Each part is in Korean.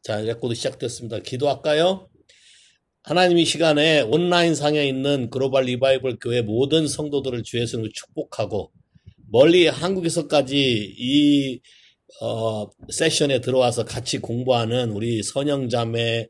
자, 레코드 시작됐습니다. 기도할까요? 하나님 이 시간에 온라인상에 있는 글로벌 리바이벌 교회 모든 성도들을 주 예수님으로 축복하고 멀리 한국에서까지 이 세션에 들어와서 같이 공부하는 우리 선영자매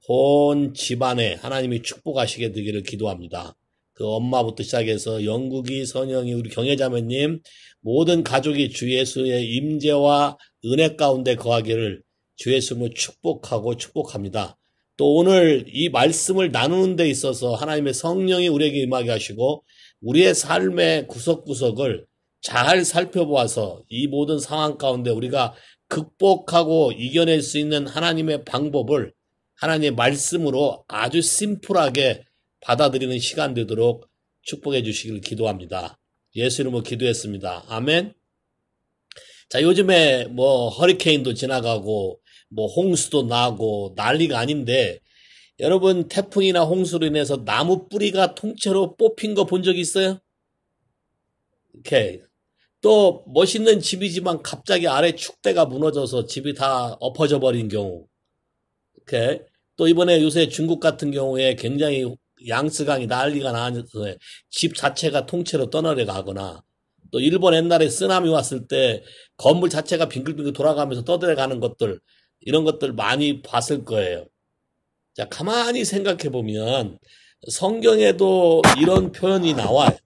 온 집안에 하나님이 축복하시게 되기를 기도합니다. 그 엄마부터 시작해서 영국이, 선영이, 우리 경혜자매님 모든 가족이 주 예수의 임재와 은혜 가운데 거하기를 주 예수님을 축복하고 축복합니다. 또 오늘 이 말씀을 나누는 데 있어서 하나님의 성령이 우리에게 임하게 하시고 우리의 삶의 구석구석을 잘 살펴보아서 이 모든 상황 가운데 우리가 극복하고 이겨낼 수 있는 하나님의 방법을 하나님의 말씀으로 아주 심플하게 받아들이는 시간 되도록 축복해 주시기를 기도합니다. 예수 이름으로 기도했습니다. 아멘. 자, 요즘에 허리케인도 지나가고 홍수도 나고 난리가 아닌데 여러분 태풍이나 홍수로 인해서 나무 뿌리가 통째로 뽑힌 거 본 적 있어요? 오케이. 또 멋있는 집이지만 갑자기 아래 축대가 무너져서 집이 다 엎어져 버린 경우. 오케이. 또 이번에 요새 중국 같은 경우에 굉장히 양스강이 난리가 나서 집 자체가 통째로 떠내려 가거나 또 일본 옛날에 쓰나미 왔을 때 건물 자체가 빙글빙글 돌아가면서 떠들어가는 것들 이런 것들 많이 봤을 거예요. 자, 가만히 생각해 보면 성경에도 이런 표현이 나와요.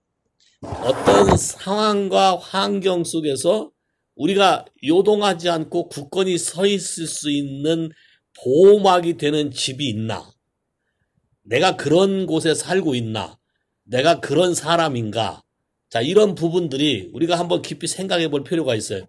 어떤 상황과 환경 속에서 우리가 요동하지 않고 굳건히 서 있을 수 있는 보호막이 되는 집이 있나? 내가 그런 곳에 살고 있나? 내가 그런 사람인가? 자, 이런 부분들이 우리가 한번 깊이 생각해 볼 필요가 있어요.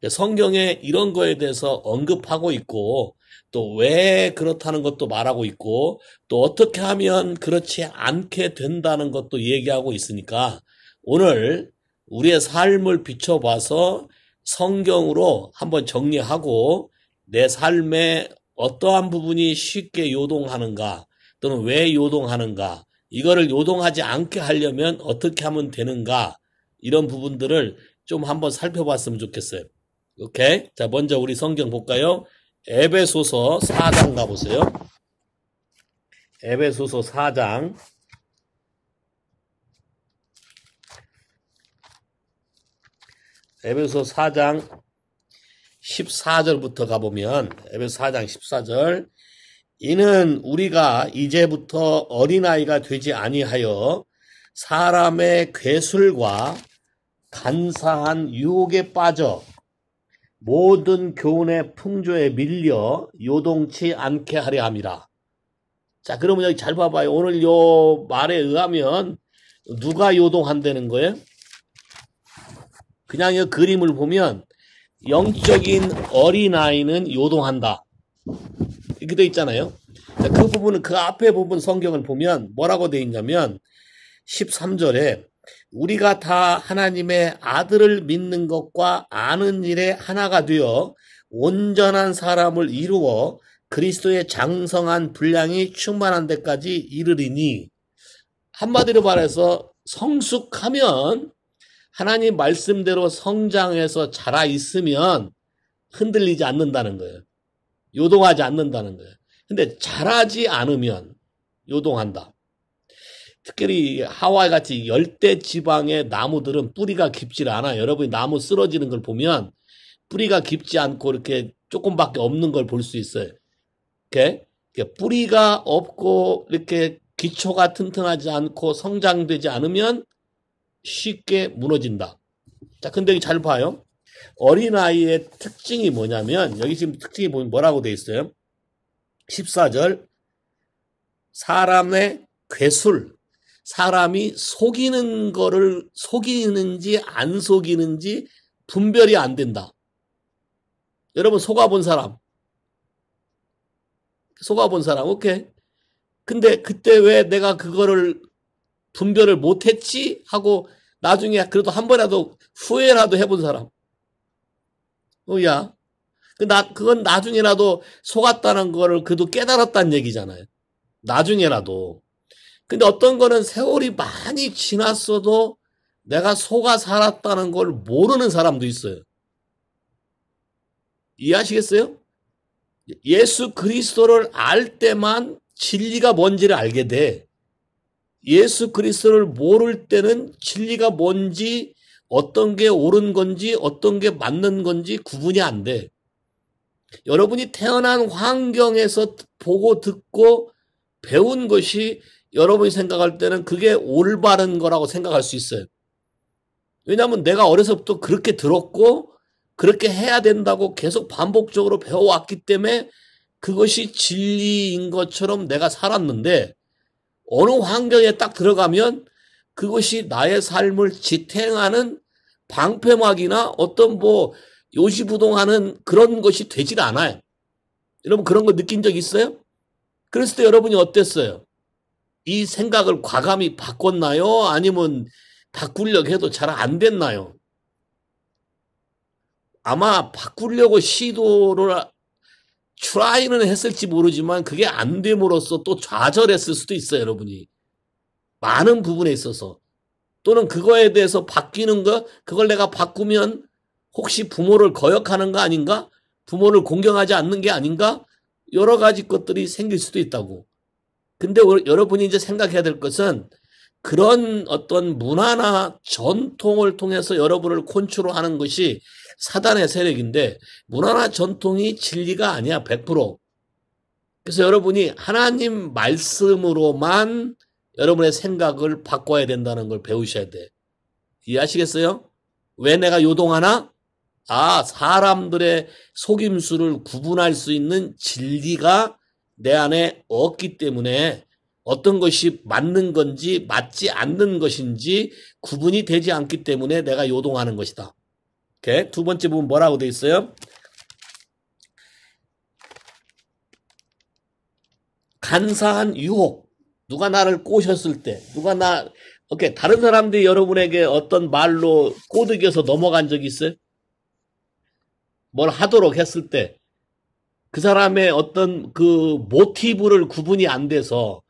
성경에 이런 거에 대해서 언급하고 있고 또 왜 그렇다는 것도 말하고 있고 또 어떻게 하면 그렇지 않게 된다는 것도 얘기하고 있으니까 오늘 우리의 삶을 비춰봐서 성경으로 한번 정리하고 내 삶의 어떠한 부분이 쉽게 요동하는가 또는 왜 요동하는가 이거를 요동하지 않게 하려면 어떻게 하면 되는가 이런 부분들을 좀 한번 살펴봤으면 좋겠어요. 오케이? 자, 먼저 우리 성경 볼까요? 에베소서 4장 가보세요. 에베소서 4장. 에베소서 4장 14절부터 가보면, 에베소서 4장 14절. 이는 우리가 이제부터 어린아이가 되지 아니하여 사람의 괴술과 간사한 유혹에 빠져 모든 교훈의 풍조에 밀려 요동치 않게 하려 함이라. 자, 그러면 여기 잘 봐봐요. 오늘 요 말에 의하면 누가 요동한다는 거예요? 그냥 이 그림을 보면 영적인 어린아이는 요동한다. 이렇게 돼 있잖아요. 자, 그 부분은 그 앞에 부분 성경을 보면 뭐라고 돼 있냐면 13절에 우리가 다 하나님의 아들을 믿는 것과 아는 일에 하나가 되어 온전한 사람을 이루어 그리스도의 장성한 분량이 충만한 데까지 이르리니 한마디로 말해서 성숙하면 하나님 말씀대로 성장해서 자라 있으면 흔들리지 않는다는 거예요. 요동하지 않는다는 거예요. 근데 자라지 않으면 요동한다. 특별히 하와이 같이 열대 지방의 나무들은 뿌리가 깊지 않아요. 여러분이 나무 쓰러지는 걸 보면 뿌리가 깊지 않고 이렇게 조금밖에 없는 걸 볼 수 있어요. 이렇게 뿌리가 없고 이렇게 기초가 튼튼하지 않고 성장되지 않으면 쉽게 무너진다. 자, 근데 잘 봐요. 어린아이의 특징이 뭐냐면 여기 지금 특징이 보면 뭐라고 돼 있어요? 14절 사람의 괴술 사람이 속이는 거를 속이는지 안 속이는지 분별이 안 된다. 여러분 속아본 사람 오케이. 근데 그때 왜 내가 그거를 분별을 못했지 하고 나중에 그래도 한 번이라도 후회라도 해본 사람. 야, 그건 나중에라도 속았다는 거를 그래도 깨달았다는 얘기잖아요. 나중에라도. 근데 어떤 거는 세월이 많이 지났어도 내가 속아 살았다는 걸 모르는 사람도 있어요. 이해하시겠어요? 예수 그리스도를 알 때만 진리가 뭔지를 알게 돼. 예수 그리스도를 모를 때는 진리가 뭔지, 어떤 게 옳은 건지, 어떤 게 맞는 건지 구분이 안 돼. 여러분이 태어난 환경에서 보고 듣고 배운 것이 여러분이 생각할 때는 그게 올바른 거라고 생각할 수 있어요. 왜냐하면 내가 어려서부터 그렇게 들었고 그렇게 해야 된다고 계속 반복적으로 배워왔기 때문에 그것이 진리인 것처럼 내가 살았는데 어느 환경에 딱 들어가면 그것이 나의 삶을 지탱하는 방패막이나 어떤 요시부동하는 그런 것이 되질 않아요. 여러분 그런 거 느낀 적 있어요? 그랬을 때 여러분이 어땠어요? 이 생각을 과감히 바꿨나요? 아니면 바꾸려고 해도 잘 안 됐나요? 아마 바꾸려고 시도를 트라이는 했을지 모르지만 그게 안 됨으로써 또 좌절했을 수도 있어요, 여러분이. 많은 부분에 있어서. 또는 그거에 대해서 바뀌는 거, 그걸 내가 바꾸면 혹시 부모를 거역하는 거 아닌가? 부모를 공경하지 않는 게 아닌가? 여러 가지 것들이 생길 수도 있다고. 근데 여러분이 이제 생각해야 될 것은 그런 어떤 문화나 전통을 통해서 여러분을 컨트롤하는 것이 사단의 세력인데 문화나 전통이 진리가 아니야, 100%. 그래서 여러분이 하나님 말씀으로만 여러분의 생각을 바꿔야 된다는 걸 배우셔야 돼. 이해하시겠어요? 왜 내가 요동하나? 사람들의 속임수를 구분할 수 있는 진리가 내 안에 없기 때문에 어떤 것이 맞는 건지 맞지 않는 것인지 구분이 되지 않기 때문에 내가 요동하는 것이다. 오케이? 두 번째 부분 뭐라고 돼 있어요? 간사한 유혹. 누가 나를 꼬셨을 때, 다른 사람들이 여러분에게 어떤 말로 꼬드겨서 넘어간 적 있어요? 뭘 하도록 했을 때, 그 사람의 어떤 그 모티브를 구분이 안 돼서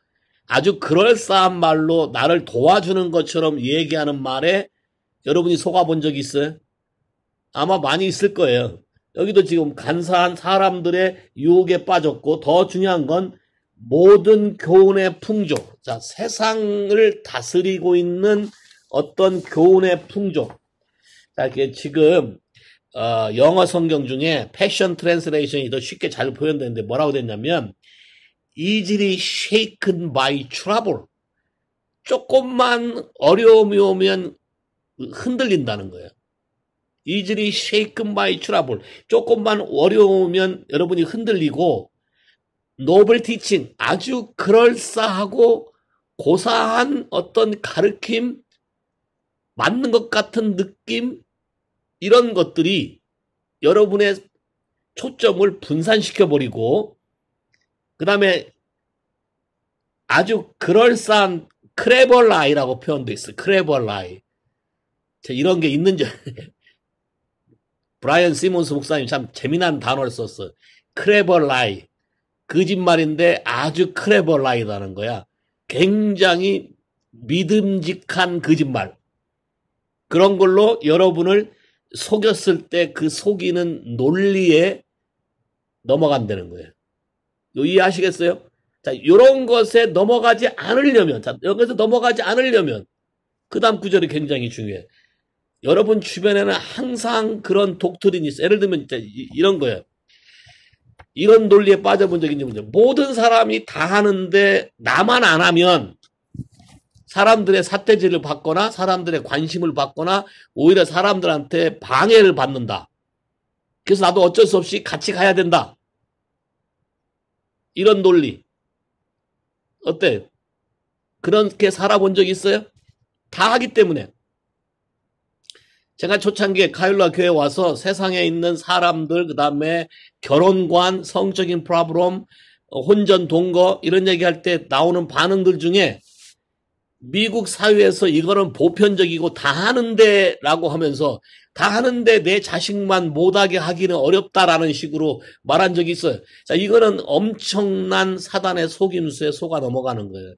아주 그럴싸한 말로 나를 도와주는 것처럼 얘기하는 말에 여러분이 속아본 적 있어요? 아마 많이 있을 거예요. 여기도 지금 간사한 사람들의 유혹에 빠졌고 더 중요한 건 모든 교훈의 풍조. 자, 세상을 다스리고 있는 어떤 교훈의 풍조. 자, 이게 지금 영어 성경 중에 패션 트랜스레이션이 더 쉽게 잘 표현되는데 뭐라고 됐냐면 easily shaken by trouble. 조금만 어려움이 오면 흔들린다는 거예요. easily shaken by trouble. 조금만 어려우면 여러분이 흔들리고 노블 티칭, 아주 그럴싸하고 고사한 어떤 가르침, 맞는 것 같은 느낌, 이런 것들이 여러분의 초점을 분산시켜버리고 그 다음에 아주 그럴싸한 크레벌라이라고 표현되어 있어요. 크레벌라이. 이런 게 있는지 브라이언 시몬스 목사님 참 재미난 단어를 썼어요. 크레벌라이. 거짓말인데 아주 크레벌라이라는 거야. 굉장히 믿음직한 거짓말. 그런 걸로 여러분을 속였을 때 그 속이는 논리에 넘어간다는 거예요. 이해하시겠어요? 자, 이런 것에 넘어가지 않으려면, 여기서 넘어가지 않으려면, 그 다음 구절이 굉장히 중요해요. 여러분 주변에는 항상 그런 독트린이 있어요. 예를 들면 이런 거예요. 이런 논리에 빠져본 적이 있는지 모든 사람이 다 하는데 나만 안 하면 사람들의 삿대질을 받거나 사람들의 관심을 받거나 오히려 사람들한테 방해를 받는다. 그래서 나도 어쩔 수 없이 같이 가야 된다. 이런 논리. 어때? 그렇게 살아본 적 있어요? 다 하기 때문에. 제가 초창기에 카일라 교회에 와서 세상에 있는 사람들, 그 다음에 결혼관, 성적인 프로블럼, 혼전 동거 이런 얘기할 때 나오는 반응들 중에 미국 사회에서 이거는 보편적이고 다 하는데 라고 하면서 다 하는데 내 자식만 못하게 하기는 어렵다라는 식으로 말한 적이 있어요. 자, 이거는 엄청난 사단의 속임수에 속아 넘어가는 거예요.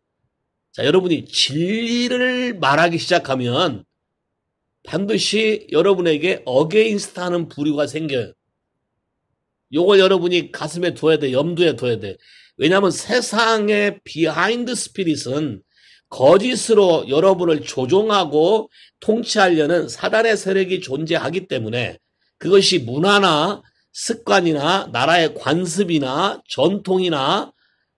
자, 여러분이 진리를 말하기 시작하면 반드시 여러분에게 어게인스트 하는 부류가 생겨요. 요걸 여러분이 가슴에 둬야 돼. 염두에 둬야 돼. 왜냐하면 세상의 비하인드 스피릿은 거짓으로 여러분을 조종하고 통치하려는 사단의 세력이 존재하기 때문에 그것이 문화나 습관이나 나라의 관습이나 전통이나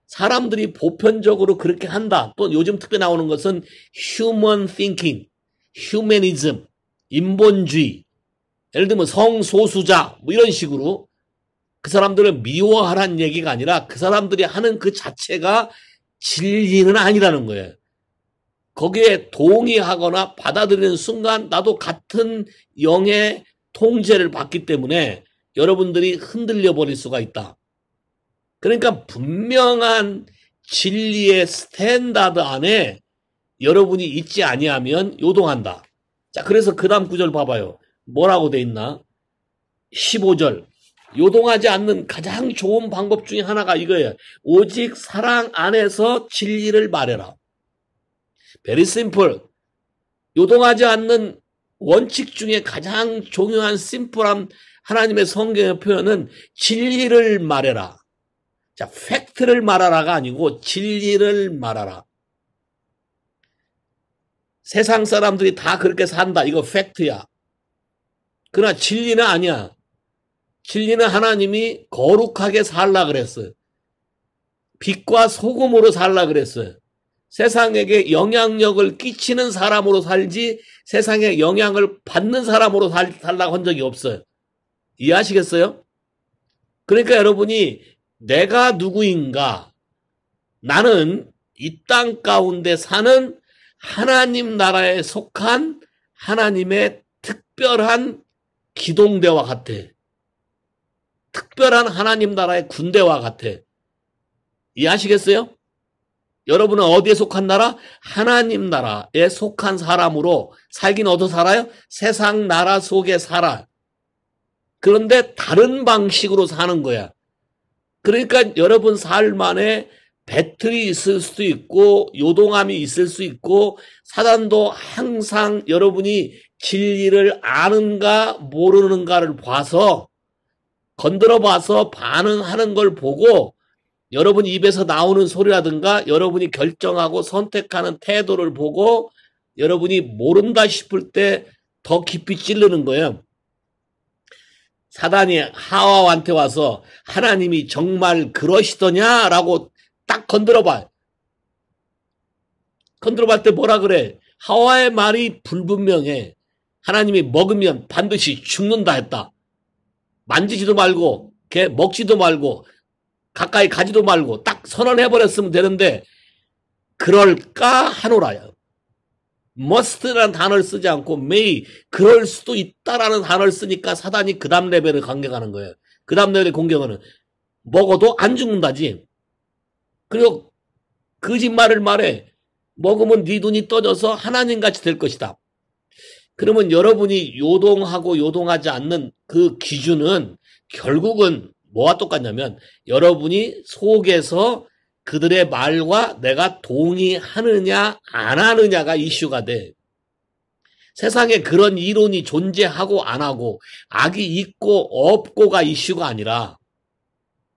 사람들이 보편적으로 그렇게 한다. 또 요즘 특히 나오는 것은 human thinking, humanism, 인본주의. 예를 들면 성소수자 뭐 이런 식으로 그 사람들을 미워하라는 얘기가 아니라 그 사람들이 하는 그 자체가 진리는 아니라는 거예요. 거기에 동의하거나 받아들이는 순간 나도 같은 영의 통제를 받기 때문에 여러분들이 흔들려 버릴 수가 있다. 그러니까 분명한 진리의 스탠다드 안에 여러분이 있지 아니하면 요동한다. 자, 그래서 그 다음 구절 봐봐요. 뭐라고 돼 있나? 15절. 요동하지 않는 가장 좋은 방법 중에 하나가 이거예요. 오직 사랑 안에서 진리를 말해라. Very simple. 요동하지 않는 원칙 중에 가장 중요한 심플한 하나님의 성경의 표현은 진리를 말해라. 자, 팩트를 말하라가 아니고 진리를 말하라. 세상 사람들이 다 그렇게 산다. 이거 팩트야. 그러나 진리는 아니야. 진리는 하나님이 거룩하게 살라 그랬어요. 빛과 소금으로 살라 그랬어요. 세상에게 영향력을 끼치는 사람으로 살지 세상에 영향을 받는 사람으로 살라고 한 적이 없어요. 이해하시겠어요? 그러니까 여러분이 내가 누구인가? 나는 이 땅 가운데 사는 하나님 나라에 속한 하나님의 특별한 기동대와 같아. 특별한 하나님 나라의 군대와 같아. 이해하시겠어요? 여러분은 어디에 속한 나라? 하나님 나라에 속한 사람으로 살긴 어디서 살아요? 세상 나라 속에 살아. 그런데 다른 방식으로 사는 거야. 그러니까 여러분 삶 안에 배틀이 있을 수도 있고 요동함이 있을 수 있고 사단도 항상 여러분이 진리를 아는가 모르는가를 봐서 건드려 봐서 반응하는 걸 보고 여러분 입에서 나오는 소리라든가 여러분이 결정하고 선택하는 태도를 보고 여러분이 모른다 싶을 때 더 깊이 찌르는 거예요. 사단이 하와한테 와서 하나님이 정말 그러시더냐라고 딱 건드려봐. 건드려볼 때 뭐라 그래? 하와의 말이 불분명해. 하나님이 먹으면 반드시 죽는다 했다. 만지지도 말고 걔 먹지도 말고 가까이 가지도 말고 딱 선언해버렸으면 되는데 그럴까 하노라요. must라는 단어를 쓰지 않고 may, 그럴 수도 있다라는 단어를 쓰니까 사단이 그 다음 레벨을 공격하는 거예요. 그 다음 레벨의 공격은 먹어도 안 죽는다지. 그리고 거짓말을 말해. 먹으면 네 눈이 떠져서 하나님같이 될 것이다. 그러면 여러분이 요동하고 요동하지 않는 그 기준은 결국은 뭐와 똑같냐면 여러분이 속에서 그들의 말과 내가 동의하느냐 안 하느냐가 이슈가 돼. 세상에 그런 이론이 존재하고 안 하고 악이 있고 없고가 이슈가 아니라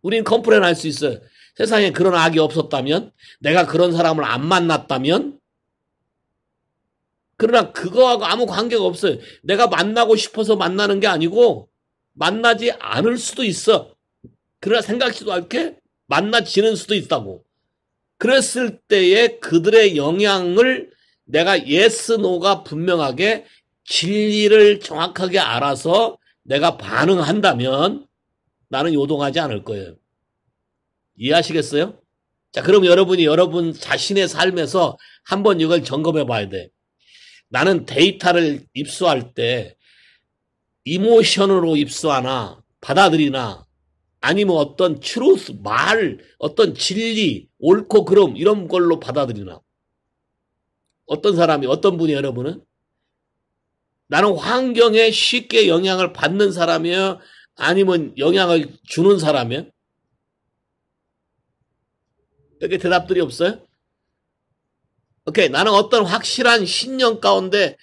우린 컴플레인 할 수 있어요. 세상에 그런 악이 없었다면 내가 그런 사람을 안 만났다면 그러나 그거하고 아무 관계가 없어요. 내가 만나고 싶어서 만나는 게 아니고 만나지 않을 수도 있어. 그러나 생각지도 않게 만나지는 수도 있다고. 그랬을 때에 그들의 영향을 내가 yes, no가 분명하게 진리를 정확하게 알아서 내가 반응한다면 나는 요동하지 않을 거예요. 이해하시겠어요? 자, 그럼 여러분이 여러분 자신의 삶에서 한번 이걸 점검해 봐야 돼. 나는 데이터를 입수할 때 이모션으로 입수하나 받아들이나 아니면 어떤 트루스, 말, 어떤 진리, 옳고 그름 이런 걸로 받아들이나. 어떤 사람이, 어떤 분이 여러분은? 나는 환경에 쉽게 영향을 받는 사람이에요? 아니면 영향을 주는 사람이에요? 여기 대답들이 없어요? 오케이, 나는 어떤 확실한 신념 가운데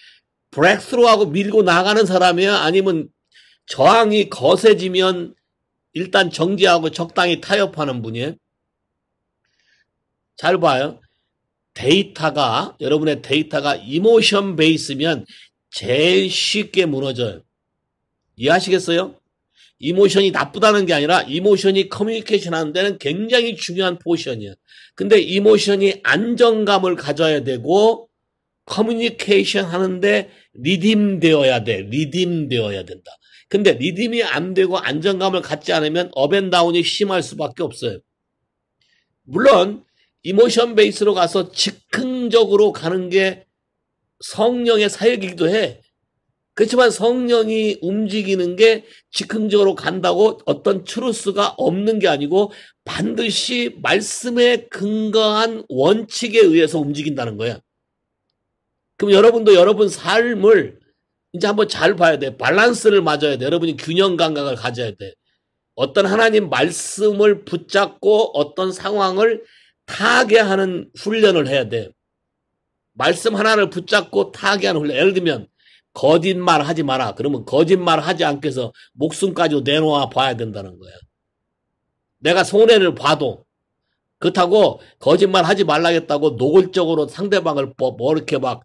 브레이크스루하고 밀고 나가는 사람이에요? 아니면 저항이 거세지면 일단 정지하고 적당히 타협하는 분이에요. 잘 봐요. 여러분의 데이터가 이모션 베이스면 제일 쉽게 무너져요. 이해하시겠어요? 이모션이 나쁘다는 게 아니라 이모션이 커뮤니케이션 하는 데는 굉장히 중요한 포션이에요. 근데 이모션이 안정감을 가져야 되고 커뮤니케이션 하는데 리딤되어야 돼. 리딤되어야 된다. 근데 리딤이 안 되고 안정감을 갖지 않으면 업앤다운이 심할 수밖에 없어요. 물론 이모션 베이스로 가서 즉흥적으로 가는 게 성령의 사역이기도 해. 그렇지만 성령이 움직이는 게 즉흥적으로 간다고 어떤 트루스가 없는 게 아니고 반드시 말씀에 근거한 원칙에 의해서 움직인다는 거야. 그럼 여러분도 여러분 삶을 이제 한번 잘 봐야 돼. 밸런스를 맞아야 돼. 여러분이 균형 감각을 가져야 돼. 어떤 하나님 말씀을 붙잡고 어떤 상황을 타개하는 훈련을 해야 돼. 말씀 하나를 붙잡고 타개하는 훈련. 예를 들면 거짓말 하지 마라. 그러면 거짓말 하지 않게 해서 목숨까지 내놓아 봐야 된다는 거야. 내가 손해를 봐도 그렇다고 거짓말 하지 말라겠다고 노골적으로 상대방을 뭐 이렇게 막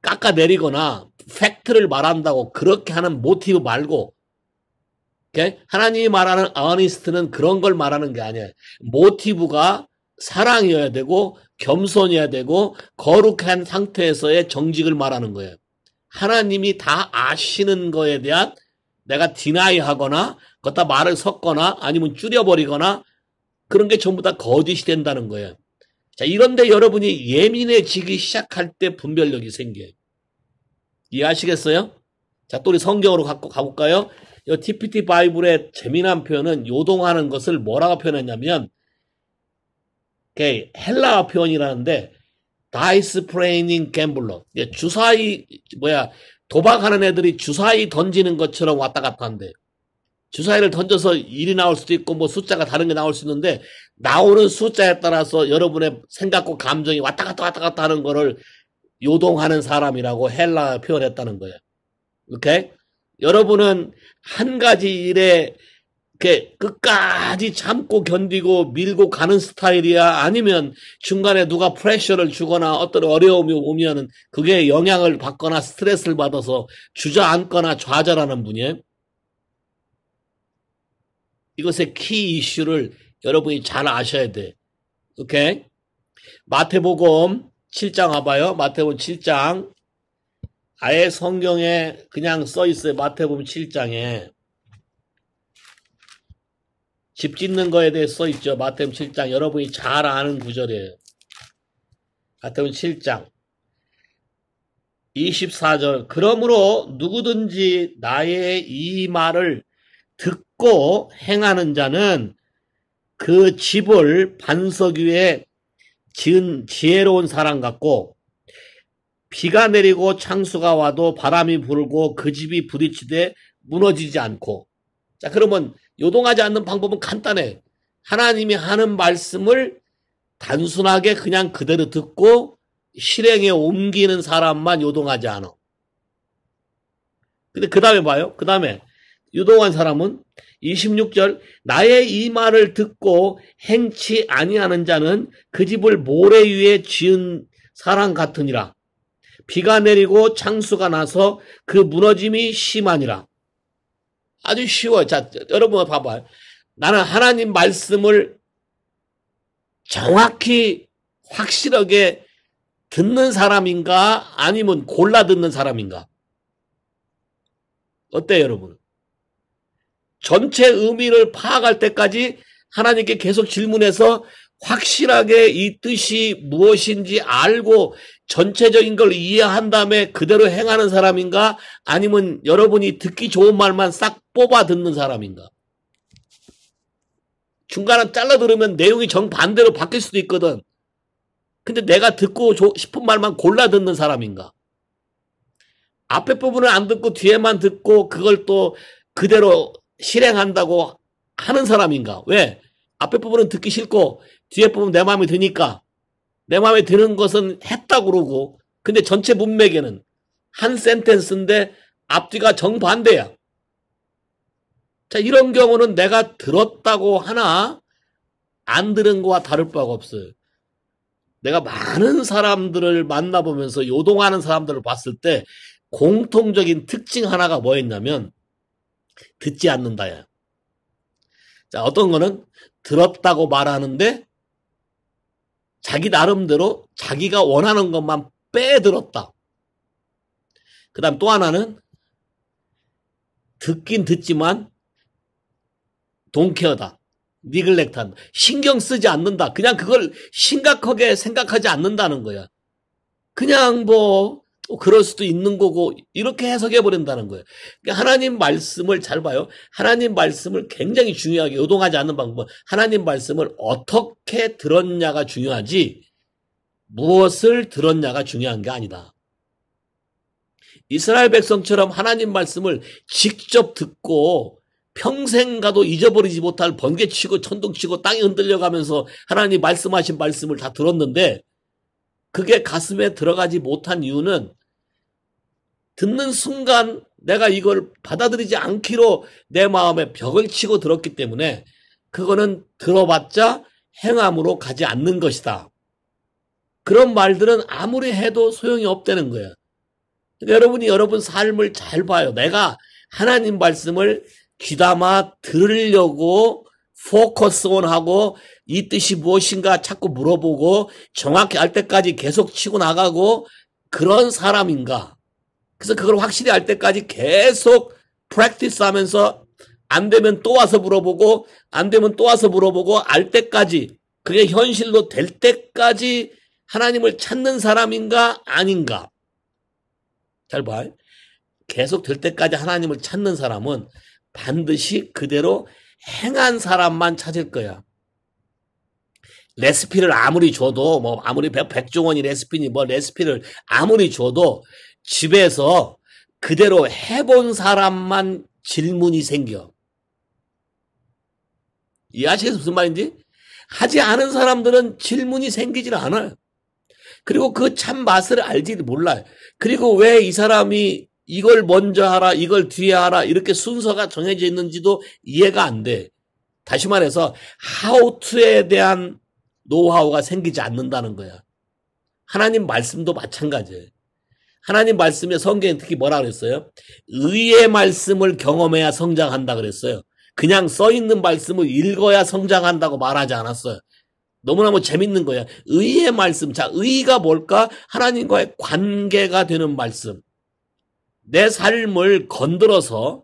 깎아내리거나 팩트를 말한다고 그렇게 하는 모티브 말고, 오케이? 하나님이 말하는 어니스트는 그런 걸 말하는 게 아니에요. 모티브가 사랑이어야 되고 겸손이어야 되고 거룩한 상태에서의 정직을 말하는 거예요. 하나님이 다 아시는 거에 대한 내가 디나이 하거나 걷다 말을 섞거나 아니면 줄여버리거나 그런 게 전부 다 거짓이 된다는 거예요. 자, 이런데 여러분이 예민해지기 시작할 때 분별력이 생겨요. 이해하시겠어요? 자, 또 우리 성경으로 갖고 가볼까요? 이 TPT 바이블의 재미난 표현은 요동하는 것을 뭐라고 표현했냐면, 헬라어 표현이라는데, 다이스 플레이닝 갬블러. 도박하는 애들이 주사위 던지는 것처럼 왔다 갔다 한대. 주사위를 던져서 1이 나올 수도 있고, 뭐 숫자가 다른 게 나올 수 있는데, 나오는 숫자에 따라서 여러분의 생각과 감정이 왔다 갔다 하는 거를 요동하는 사람이라고 헬라 표현했다는 거예요. 오케이? 여러분은 한 가지 일에 이렇게 끝까지 참고 견디고 밀고 가는 스타일이야? 아니면 중간에 누가 프레셔를 주거나 어떤 어려움이 오면은 그게 영향을 받거나 스트레스를 받아서 주저앉거나 좌절하는 분이에요? 이것의 키 이슈를 여러분이 잘 아셔야 돼. 오케이? 마태복음 7장 와봐요. 마태복음 7장. 아예 성경에 그냥 써 있어요. 마태복음 7장에. 집 짓는 거에 대해 써 있죠. 마태복음 7장. 여러분이 잘 아는 구절이에요. 마태복음 7장. 24절. 그러므로 누구든지 나의 이 말을 듣고 행하는 자는 그 집을 반석 위에 지은 지혜로운 사람 같고, 비가 내리고 창수가 와도 바람이 불고 그 집이 부딪히되 무너지지 않고. 자, 그러면 요동하지 않는 방법은 간단해. 하나님이 하는 말씀을 단순하게 그냥 그대로 듣고 실행에 옮기는 사람만 요동하지 않아. 근데 그 다음에 봐요. 그 다음에 요동한 사람은 26절, 나의 이 말을 듣고 행치 아니하는 자는 그 집을 모래 위에 지은 사람 같으니라. 비가 내리고 창수가 나서 그 무너짐이 심하니라. 아주 쉬워요. 자, 여러분 봐봐요. 나는 하나님 말씀을 정확히 확실하게 듣는 사람인가 아니면 골라 듣는 사람인가? 어때요, 여러분? 전체 의미를 파악할 때까지 하나님께 계속 질문해서 확실하게 이 뜻이 무엇인지 알고 전체적인 걸 이해한 다음에 그대로 행하는 사람인가? 아니면 여러분이 듣기 좋은 말만 싹 뽑아 듣는 사람인가? 중간에 잘라 들으면 내용이 정반대로 바뀔 수도 있거든. 근데 내가 듣고 싶은 말만 골라 듣는 사람인가? 앞에 부분을 안 듣고 뒤에만 듣고 그걸 또 그대로 실행한다고 하는 사람인가? 왜? 앞에 부분은 듣기 싫고 뒤에 부분 내 마음에 드니까. 내 마음에 드는 것은 했다고 그러고, 근데 전체 문맥에는 한 센텐스인데 앞뒤가 정반대야. 자, 이런 경우는 내가 들었다고 하나 안 들은 거와 다를 바가 없어요. 내가 많은 사람들을 만나보면서 요동하는 사람들을 봤을 때 공통적인 특징 하나가 뭐였냐면 듣지 않는다야. 자, 어떤 거는 들었다고 말하는데 자기 나름대로 자기가 원하는 것만 빼들었다. 그 다음 또 하나는 듣긴 듣지만 돈케어다. 니글렉트한다. 신경 쓰지 않는다. 그냥 그걸 심각하게 생각하지 않는다는 거야. 그냥 뭐 그럴 수도 있는 거고 이렇게 해석해버린다는 거예요. 그러니까 하나님 말씀을 잘 봐요. 하나님 말씀을 굉장히 중요하게 요동하지 않는 방법은 하나님 말씀을 어떻게 들었냐가 중요하지 무엇을 들었냐가 중요한 게 아니다. 이스라엘 백성처럼 하나님 말씀을 직접 듣고 평생 가도 잊어버리지 못할 번개치고 천둥치고 땅이 흔들려가면서 하나님 말씀하신 말씀을 다 들었는데 그게 가슴에 들어가지 못한 이유는 듣는 순간 내가 이걸 받아들이지 않기로 내 마음에 벽을 치고 들었기 때문에 그거는 들어봤자 행함으로 가지 않는 것이다. 그런 말들은 아무리 해도 소용이 없다는 거야. 여러분이 여러분 삶을 잘 봐요. 내가 하나님 말씀을 귀담아 들으려고 포커스온하고 이 뜻이 무엇인가 자꾸 물어보고 정확히 알 때까지 계속 치고 나가고 그런 사람인가. 그래서 그걸 확실히 알 때까지 계속 프랙티스 하면서 안 되면 또 와서 물어보고 안 되면 또 와서 물어보고 알 때까지 그게 현실로 될 때까지 하나님을 찾는 사람인가 아닌가. 잘 봐. 계속 될 때까지 하나님을 찾는 사람은 반드시 그대로 행한 사람만 찾을 거야. 레시피를 아무리 줘도 뭐 아무리 백종원이 레시피니 뭐 레시피를 아무리 줘도 집에서 그대로 해본 사람만 질문이 생겨. 이해하시겠어요? 무슨 말인지? 하지 않은 사람들은 질문이 생기질 않아요. 그리고 그 참 맛을 알지도 몰라요. 그리고 왜 이 사람이 이걸 먼저 하라, 이걸 뒤에 하라 이렇게 순서가 정해져 있는지도 이해가 안 돼. 다시 말해서 how to에 대한 노하우가 생기지 않는다는 거야. 하나님 말씀도 마찬가지예요. 하나님 말씀에 성경에 특히 뭐라 그랬어요? 의의 말씀을 경험해야 성장한다 그랬어요. 그냥 써있는 말씀을 읽어야 성장한다고 말하지 않았어요. 너무너무 재밌는 거야. 의의 말씀. 자, 의가 뭘까? 하나님과의 관계가 되는 말씀. 내 삶을 건드려서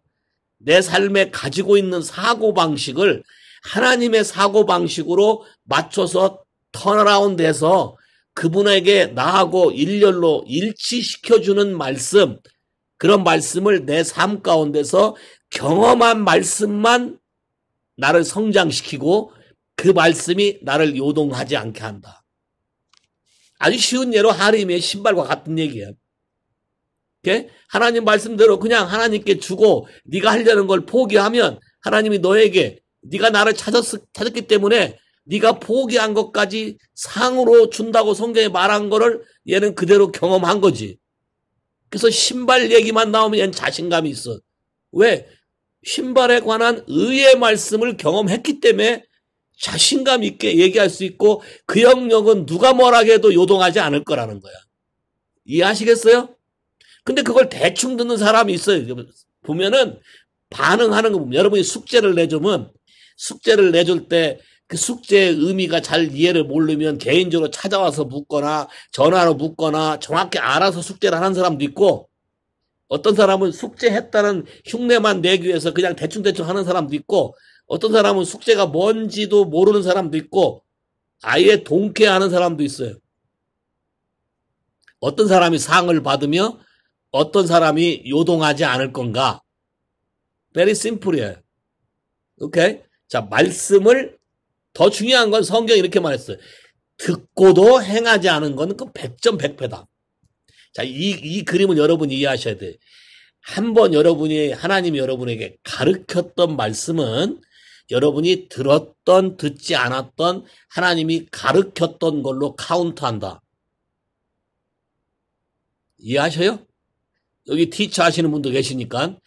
내 삶에 가지고 있는 사고방식을 하나님의 사고방식으로 맞춰서 턴어라운드해서 그분에게 나하고 일렬로 일치시켜주는 말씀, 그런 말씀을 내 삶 가운데서 경험한 말씀만 나를 성장시키고 그 말씀이 나를 요동하지 않게 한다. 아주 쉬운 예로 하림의 신발과 같은 얘기야. 하나님 말씀대로 그냥 하나님께 주고 네가 하려는 걸 포기하면 하나님이 너에게 네가 나를 찾았기 때문에 네가 포기한 것까지 상으로 준다고 성경에 말한 거를 얘는 그대로 경험한 거지. 그래서 신발 얘기만 나오면 얘는 자신감이 있어. 왜? 신발에 관한 의의 말씀을 경험했기 때문에 자신감 있게 얘기할 수 있고 그 영역은 누가 뭐라 해도 요동하지 않을 거라는 거야. 이해하시겠어요? 근데 그걸 대충 듣는 사람이 있어요. 보면은 반응하는 거 보면 여러분이 숙제를 내주면 숙제를 내줄 때 그 숙제의 의미가 잘 이해를 모르면 개인적으로 찾아와서 묻거나 전화로 묻거나 정확히 알아서 숙제를 하는 사람도 있고 어떤 사람은 숙제했다는 흉내만 내기 위해서 그냥 대충대충 하는 사람도 있고 어떤 사람은 숙제가 뭔지도 모르는 사람도 있고 아예 동케하는 사람도 있어요. 어떤 사람이 상을 받으며 어떤 사람이 요동하지 않을 건가? Very simple이에요. 오케이? 자, 말씀을 더 중요한 건 성경이 이렇게 말했어요. 듣고도 행하지 않은 건 그 100점 100패다. 자, 이 그림은 여러분이 이해하셔야 돼요. 한번 여러분이 하나님이 여러분에게 가르쳤던 말씀은 여러분이 들었던 듣지 않았던 하나님이 가르쳤던 걸로 카운트한다. 이해하셔요? 여기 티처 하시는 분도 계시니까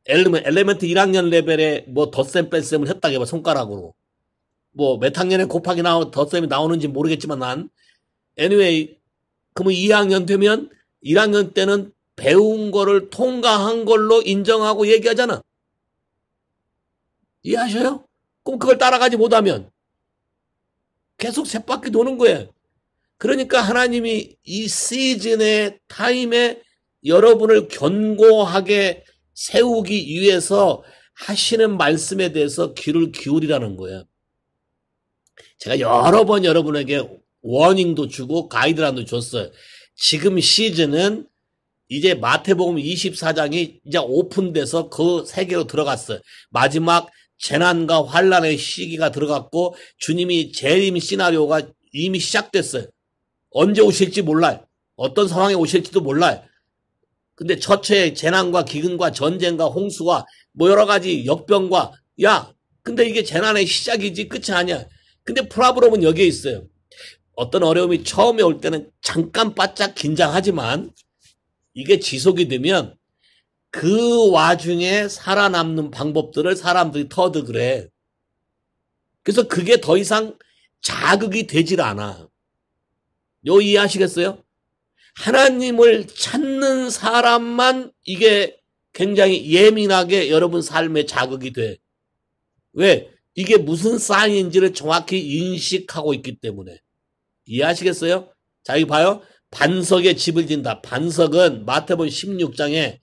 엘리멘트 1학년 레벨에 뭐 덧셈 뺄셈을 했다고 해봐, 손가락으로. 뭐 몇 학년에 곱하기 덧셈이 나오는지 모르겠지만 난. anyway, 그러면 2학년 되면 1학년 때는 배운 거를 통과한 걸로 인정하고 얘기하잖아. 이해하셔요? 그럼 그걸 따라가지 못하면 계속 쳇바퀴 도는 거예요. 그러니까 하나님이 이 시즌의 타임에 여러분을 견고하게 세우기 위해서 하시는 말씀에 대해서 귀를 기울이라는 거예요. 제가 여러 번 여러분에게 워닝도 주고 가이드라인도 줬어요. 지금 시즌은 이제 마태복음 24장이 이제 오픈돼서 그 세계로 들어갔어요. 마지막 재난과 환란의 시기가 들어갔고 주님이 재림 시나리오가 이미 시작됐어요. 언제 오실지 몰라요. 어떤 상황에 오실지도 몰라요. 근데 처처의 재난과 기근과 전쟁과 홍수와 뭐 여러 가지 역병과 근데 이게 재난의 시작이지 끝이 아니야. 근데 프라브럼은 여기에 있어요. 어떤 어려움이 처음에 올 때는 잠깐 바짝 긴장하지만 이게 지속이 되면 그 와중에 살아남는 방법들을 사람들이 터득을 해. 그래서 그게 더 이상 자극이 되질 않아. 이해하시겠어요? 하나님을 찾는 사람만 이게 굉장히 예민하게 여러분 삶에 자극이 돼. 왜? 이게 무슨 사인인지를 정확히 인식하고 있기 때문에. 이해하시겠어요? 자, 여기 봐요. 반석에 집을 진다. 반석은 마태복음 16장에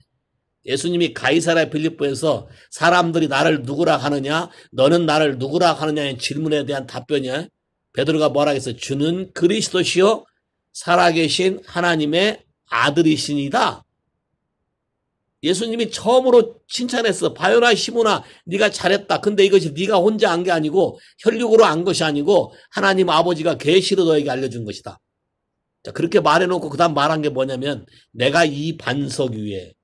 예수님이 가이사랴 빌립보에서 사람들이 나를 누구라 하느냐, 너는 나를 누구라 하느냐의 질문에 대한 답변이야. 베드로가 뭐라 했어요? 주는 그리스도시요 살아계신 하나님의 아들이시니다. 예수님이 처음으로 칭찬했어. 바요나 시몬아, 네가 잘했다. 근데 이것이 네가 혼자 한 게 아니고 혈육으로 한 것이 아니고 하나님 아버지가 계시로 너에게 알려준 것이다. 자, 그렇게 말해놓고 그 다음 말한 게 뭐냐면 내가 이 반석 위에,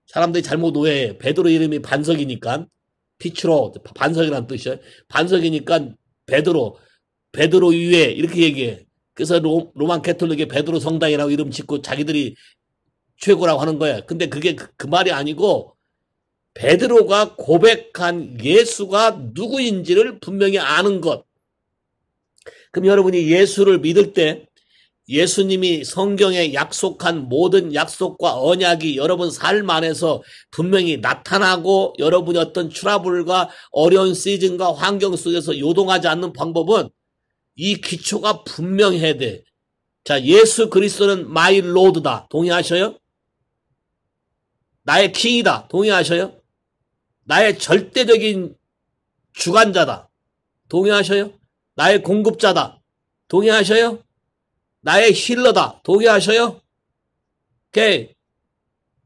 사람들이 잘못 오해해. 베드로 이름이 반석이니까, 피츠로 반석이라는 뜻이에요. 반석이니까 베드로 위에 이렇게 얘기해. 그래서 로만 캐톨릭의 베드로 성당이라고 이름 짓고 자기들이 최고라고 하는 거야. 근데 그게 그 말이 아니고 베드로가 고백한 예수가 누구인지를 분명히 아는 것. 그럼 여러분이 예수를 믿을 때 예수님이 성경에 약속한 모든 약속과 언약이 여러분 삶 안에서 분명히 나타나고 여러분이 어떤 트러블과 어려운 시즌과 환경 속에서 요동하지 않는 방법은 이 기초가 분명해야 돼. 자, 예수 그리스도는 my Lord다. 동의하셔요? 나의 킹이다. 동의하셔요? 나의 절대적인 주관자다. 동의하셔요? 나의 공급자다. 동의하셔요? 나의 힐러다. 동의하셔요? 오케이.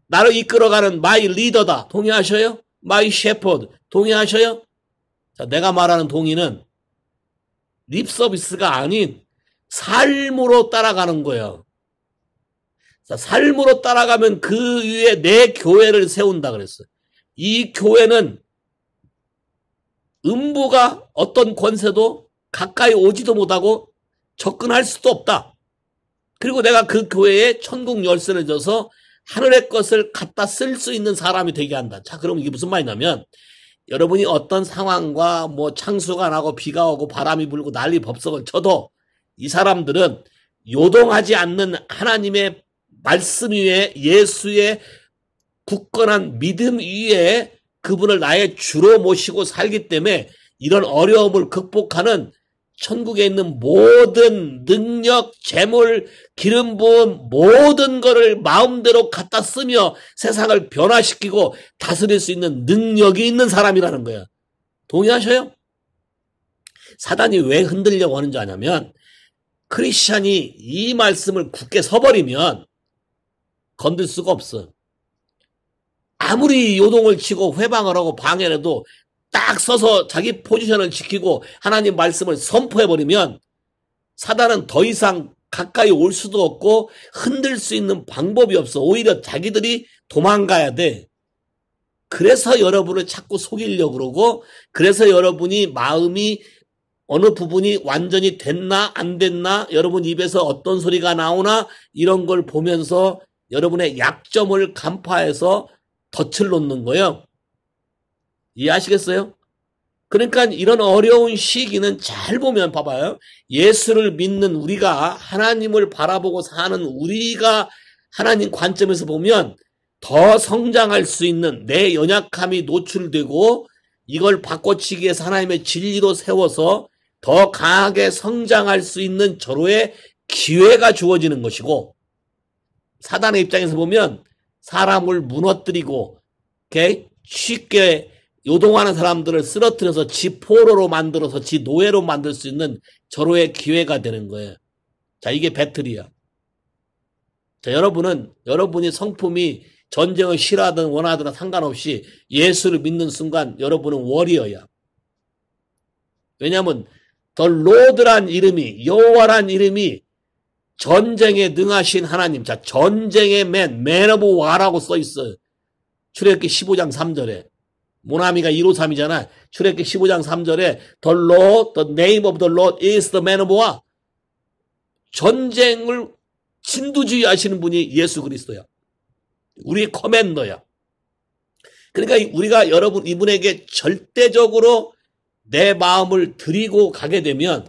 나를 이끌어가는 my 리더다. 동의하셔요? my shepherd. 동의하셔요? 자, 내가 말하는 동의는 립 서비스가 아닌 삶으로 따라가는 거예요. 자, 삶으로 따라가면 그 위에 내 교회를 세운다 그랬어요. 이 교회는 음부가 어떤 권세도 가까이 오지도 못하고 접근할 수도 없다. 그리고 내가 그 교회에 천국 열쇠를 줘서 하늘의 것을 갖다 쓸 수 있는 사람이 되게 한다. 자, 그럼 이게 무슨 말이냐면 여러분이 어떤 상황과 뭐 창수가 나고 비가 오고 바람이 불고 난리 법석을 쳐도 이 사람들은 요동하지 않는 하나님의 말씀 위에 예수의 굳건한 믿음 위에 그분을 나의 주로 모시고 살기 때문에 이런 어려움을 극복하는 천국에 있는 모든 능력, 재물, 기름 부음 모든 거를 마음대로 갖다 쓰며 세상을 변화시키고 다스릴 수 있는 능력이 있는 사람이라는 거예요. 동의하셔요? 사단이 왜 흔들려고 하는지 아냐면 크리스찬이 이 말씀을 굳게 서버리면 건들 수가 없어. 아무리 요동을 치고 회방을 하고 방해를 해도 딱 서서 자기 포지션을 지키고 하나님 말씀을 선포해버리면 사단은 더 이상 가까이 올 수도 없고 흔들 수 있는 방법이 없어. 오히려 자기들이 도망가야 돼. 그래서 여러분을 자꾸 속이려고 그러고 그래서 여러분이 마음이 어느 부분이 완전히 됐나 안 됐나 여러분 입에서 어떤 소리가 나오나 이런 걸 보면서 여러분의 약점을 간파해서 덫을 놓는 거예요. 이해하시겠어요? 그러니까 이런 어려운 시기는 잘 보면 봐봐요. 예수를 믿는 우리가 하나님을 바라보고 사는 우리가 하나님 관점에서 보면 더 성장할 수 있는 내 연약함이 노출되고 이걸 바꿔치기 위해서 하나님의 진리로 세워서 더 강하게 성장할 수 있는 절호의 기회가 주어지는 것이고 사단의 입장에서 보면 사람을 무너뜨리고 쉽게 요동하는 사람들을 쓰러뜨려서 지 포로로 만들어서 지 노예로 만들 수 있는 절호의 기회가 되는 거예요. 자, 이게 배틀이야. 자, 여러분이 성품이 전쟁을 싫어하든 원하든 상관없이 예수를 믿는 순간 여러분은 워리어야. 왜냐하면 더 로드란 이름이, 여호와란 이름이 전쟁에 능하신 하나님. 자, 전쟁의 맨 오브 와라고 써 있어요. 출애굽기 15장 3절에. 모나미가 153이잖아. 출애굽기 15장 3절에 The Lord, the name of the Lord is the man of war. 전쟁을 진두지휘하시는 분이 예수 그리스도야. 우리의 커맨더야. 그러니까 우리가 이분에게 절대적으로 내 마음을 드리고 가게 되면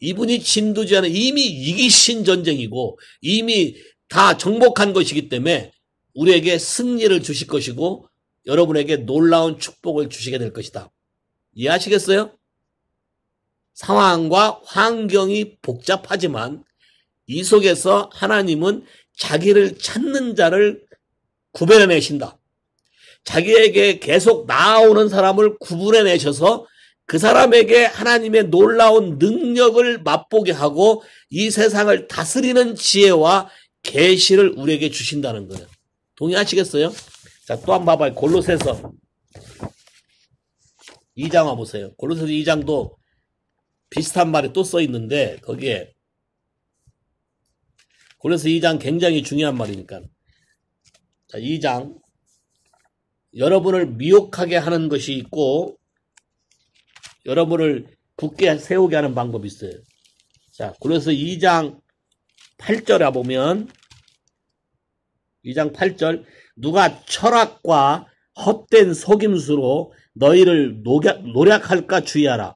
이분이 진두지휘하는 이미 이기신 전쟁이고 이미 다 정복한 것이기 때문에 우리에게 승리를 주실 것이고 여러분에게 놀라운 축복을 주시게 될 것이다. 이해하시겠어요? 상황과 환경이 복잡하지만 이 속에서 하나님은 자기를 찾는 자를 구별해내신다. 자기에게 계속 나아오는 사람을 구분해내셔서 그 사람에게 하나님의 놀라운 능력을 맛보게 하고 이 세상을 다스리는 지혜와 계시를 우리에게 주신다는 거예요. 동의하시겠어요? 자, 또 한 번 봐봐요. 골로새서 2장 와보세요. 골로새서 2장도 비슷한 말이 또 써 있는데 거기에 골로새서 2장 굉장히 중요한 말이니까. 자, 2장 여러분을 미혹하게 하는 것이 있고 여러분을 굳게 세우게 하는 방법이 있어요. 자, 골로새서 2장 8절에 보면 2장 8절 누가 철학과 헛된 속임수로 너희를 노략할까 주의하라.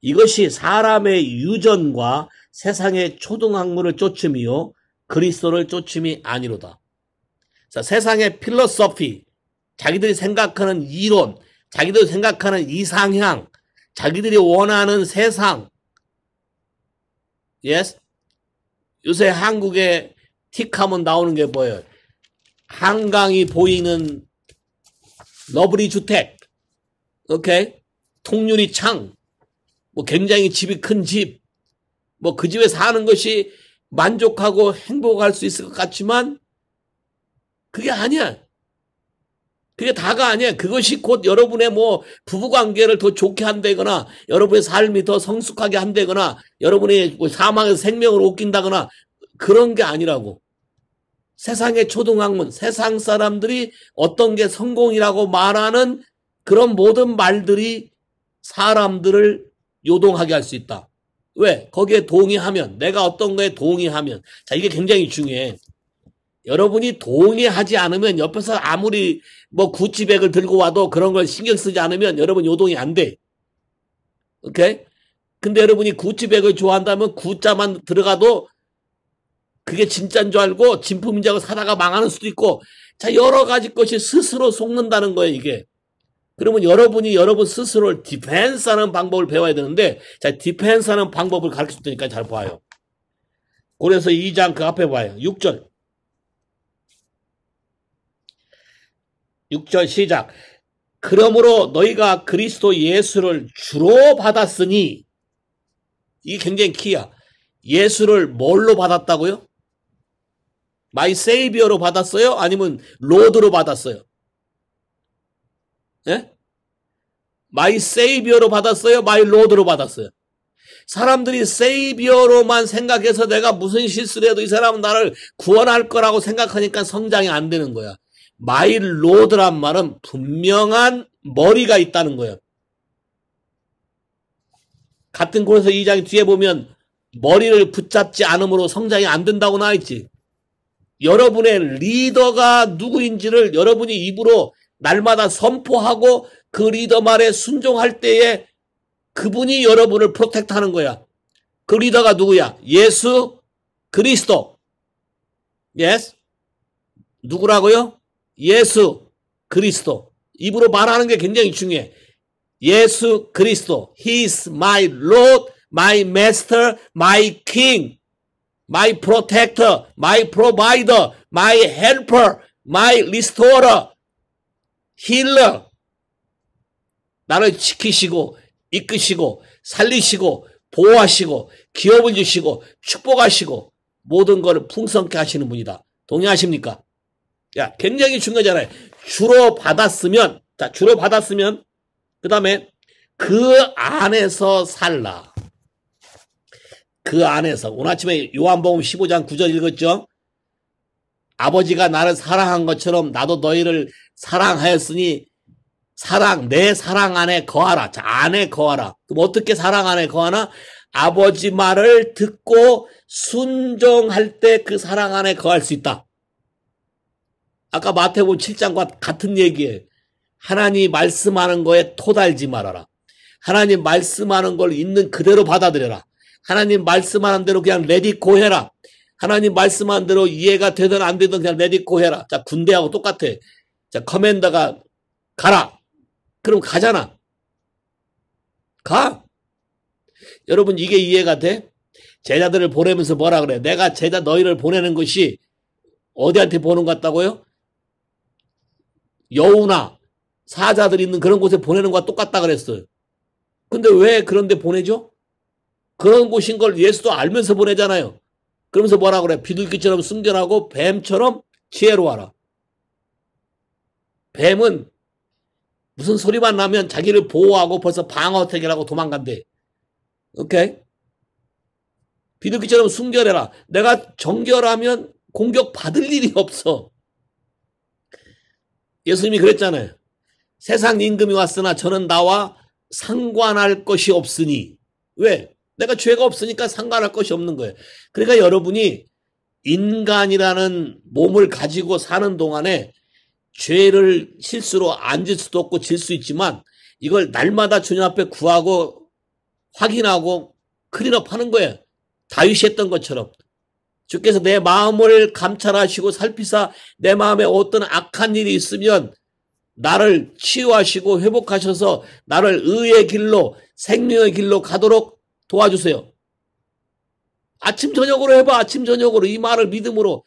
이것이 사람의 유전과 세상의 초등학문을 쫓음이요 그리스도를 쫓음이 아니로다. 자, 세상의 필로소피, 자기들이 생각하는 이론, 자기들이 생각하는 이상향, 자기들이 원하는 세상. Yes? 요새 한국에 틱하면 나오는 게 뭐예요? 한강이 보이는 러브리 주택, 오케이? 통유리 창, 뭐 굉장히 집이 큰 집, 뭐 그 집에 사는 것이 만족하고 행복할 수 있을 것 같지만 그게 아니야. 그게 다가 아니야. 그것이 곧 여러분의 뭐 부부관계를 더 좋게 한다거나 여러분의 삶이 더 성숙하게 한다거나 여러분이 뭐 사망에서 생명을 옮긴다거나 그런 게 아니라고. 세상의 초등학문, 세상 사람들이 어떤 게 성공이라고 말하는 그런 모든 말들이 사람들을 요동하게 할 수 있다. 왜? 거기에 동의하면, 내가 어떤 거에 동의하면. 자, 이게 굉장히 중요해. 여러분이 동의하지 않으면 옆에서 아무리 뭐 구찌백을 들고 와도 그런 걸 신경 쓰지 않으면 여러분 요동이 안 돼. 오케이? 근데 여러분이 구찌백을 좋아한다면 구자만 들어가도 그게 진짜인 줄 알고 진품인 줄 알고 사다가 망하는 수도 있고, 자, 여러 가지 것이 스스로 속는다는 거예요, 이게. 그러면 여러분이 여러분 스스로를 디펜스하는 방법을 배워야 되는데, 자, 디펜스하는 방법을 가르쳐 줄 테니까 잘 봐요. 그래서 2장 그 앞에 봐요. 6절. 6절 시작. 그러므로 너희가 그리스도 예수를 주로 받았으니, 이게 굉장히 키야. 예수를 뭘로 받았다고요? 마이 세이비어로 받았어요? 아니면 로드로 받았어요? 예? 마이 세이비어로 받았어요? 마이 로드로 받았어요? 사람들이 세이비어로만 생각해서 내가 무슨 실수를 해도 이 사람은 나를 구원할 거라고 생각하니까 성장이 안 되는 거야. 마이 로드란 말은 분명한 머리가 있다는 거예요. 같은 고린도서 2장 뒤에 보면 머리를 붙잡지 않음으로 성장이 안 된다고 나와있지. 여러분의 리더가 누구인지를 여러분이 입으로 날마다 선포하고 그 리더 말에 순종할 때에 그분이 여러분을 프로텍트하는 거야. 그 리더가 누구야? 예수 그리스도. Yes? 누구라고요? 예수 그리스도. 입으로 말하는 게 굉장히 중요해. 예수 그리스도. He is my Lord, my Master, my King, my Protector, my Provider, my Helper, my Restorer, Healer. 나를 지키시고 이끄시고 살리시고 보호하시고 기업을 주시고 축복하시고 모든 것을 풍성케 하시는 분이다. 동의하십니까? 야, 굉장히 중요하잖아요. 주로 받았으면, 자, 주로 받았으면, 그 다음에 그 안에서 살라. 그 안에서. 오늘 아침에 요한복음 15장 9절 읽었죠? 아버지가 나를 사랑한 것처럼 나도 너희를 사랑하였으니 내 사랑 안에 거하라. 자, 안에 거하라. 그럼 어떻게 사랑 안에 거하나? 아버지 말을 듣고 순종할 때 그 사랑 안에 거할 수 있다. 아까 마태복음 7장과 같은 얘기예요. 하나님 말씀하는 거에 토달지 말아라. 하나님 말씀하는 걸 있는 그대로 받아들여라. 하나님 말씀하는 대로 그냥 레디고 해라. 하나님 말씀하는 대로 이해가 되든 안 되든 그냥 레디고 해라. 자, 군대하고 똑같아. 자, 커맨더가 가라. 그럼 가잖아. 가. 여러분, 이게 이해가 돼? 제자들을 보내면서 뭐라 그래? 내가 제자 너희를 보내는 것이 어디한테 보는 것 같다고요? 여우나 사자들 있는 그런 곳에 보내는 것과 똑같다 그랬어요. 근데 왜 그런 데 보내죠? 그런 곳인 걸 예수도 알면서 보내잖아요. 그러면서 뭐라 그래? 비둘기처럼 순결하고 뱀처럼 지혜로워라. 뱀은 무슨 소리만 나면 자기를 보호하고 벌써 방어택을 하고 도망간대. 오케이? 비둘기처럼 순결해라. 내가 정결하면 공격받을 일이 없어. 예수님이 그랬잖아요. 세상 임금이 왔으나 저는 나와 상관할 것이 없으니. 왜? 내가 죄가 없으니까 상관할 것이 없는 거예요. 그러니까 여러분이 인간이라는 몸을 가지고 사는 동안에 죄를 실수로 안 질 수도 없고 질 수 있지만 이걸 날마다 주님 앞에 구하고 확인하고 클린업 하는 거예요. 다윗이 했던 것처럼. 주께서 내 마음을 감찰하시고 살피사 내 마음에 어떤 악한 일이 있으면 나를 치유하시고 회복하셔서 나를 의의 길로 생명의 길로 가도록 도와주세요. 아침 저녁으로 해봐. 아침 저녁으로 이 말을 믿음으로.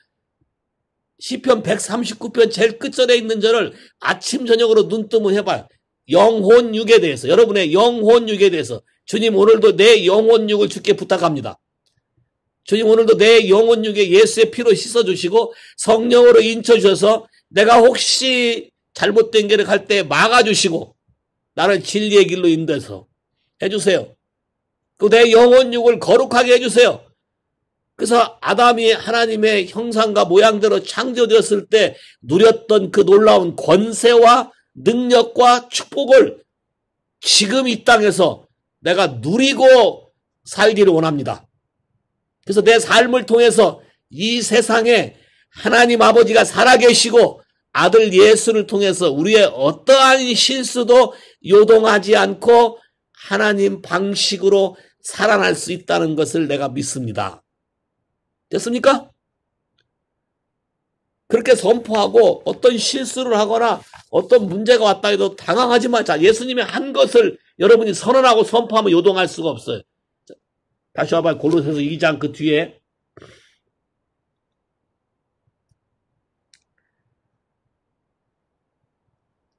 시편 139편 제일 끝절에 있는 절을 아침 저녁으로 눈뜨면 해봐요. 영혼육에 대해서, 여러분의 영혼육에 대해서. 주님, 오늘도 내 영혼육을 주께 부탁합니다. 주님, 오늘도 내 영혼육에 예수의 피로 씻어주시고 성령으로 인쳐주셔서 내가 혹시 잘못된 길을 갈 때 막아주시고 나를 진리의 길로 인도해서 해주세요. 또 내 영혼육을 거룩하게 해주세요. 그래서 아담이 하나님의 형상과 모양대로 창조되었을 때 누렸던 그 놀라운 권세와 능력과 축복을 지금 이 땅에서 내가 누리고 살기를 원합니다. 그래서 내 삶을 통해서 이 세상에 하나님 아버지가 살아계시고 아들 예수를 통해서 우리의 어떠한 실수도 요동하지 않고 하나님 방식으로 살아날 수 있다는 것을 내가 믿습니다. 됐습니까? 그렇게 선포하고 어떤 실수를 하거나 어떤 문제가 왔다 해도 당황하지 마. 자, 예수님이 한 것을 여러분이 선언하고 선포하면 요동할 수가 없어요. 자, 다시 와봐요. 골로새서 2장 그 뒤에.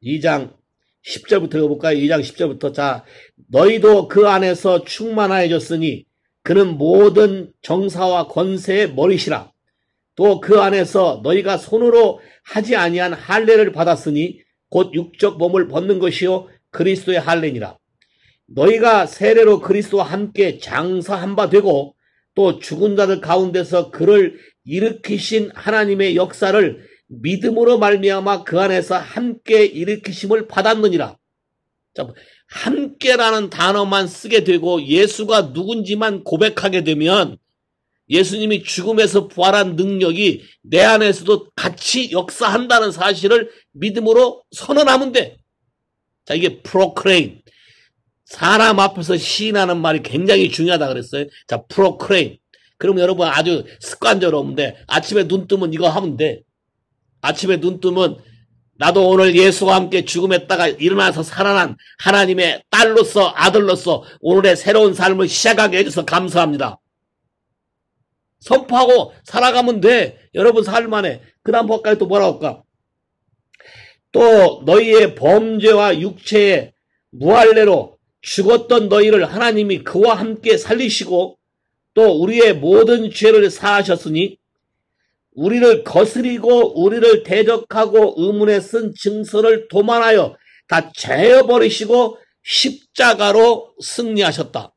2장 10절부터 읽어볼까요? 2장 10절부터. 자, 너희도 그 안에서 충만하여졌으니 그는 모든 정사와 권세의 머리시라. 또 그 안에서 너희가 손으로 하지 아니한 할례를 받았으니 곧 육적 몸을 벗는 것이요 그리스도의 할례니라. 너희가 세례로 그리스도와 함께 장사한 바 되고 또 죽은 자들 가운데서 그를 일으키신 하나님의 역사를 믿음으로 말미암아 그 안에서 함께 일으키심을 받았느니라. 자, 함께라는 단어만 쓰게 되고 예수가 누군지만 고백하게 되면 예수님이 죽음에서 부활한 능력이 내 안에서도 같이 역사한다는 사실을 믿음으로 선언하면 돼. 자, 이게 프로크레인. 사람 앞에서 시인하는 말이 굉장히 중요하다 그랬어요. 자, 프로크레인. 그러면 여러분 아주 습관적으로 하면 돼. 아침에 눈 뜨면 이거 하면 돼. 아침에 눈 뜨면 나도 오늘 예수와 함께 죽음에다가 일어나서 살아난 하나님의 딸로서 아들로서 오늘의 새로운 삶을 시작하게 해줘서 감사합니다. 선포하고 살아가면 돼. 여러분 삶 안에. 그 다음 볼까요? 또 뭐라고 할까? 또 너희의 범죄와 육체의 무할례로 죽었던 너희를 하나님이 그와 함께 살리시고 또 우리의 모든 죄를 사하셨으니 우리를 거스리고 우리를 대적하고 의문에 쓴 증서를 도만하여 다 제어버리시고 십자가로 승리하셨다.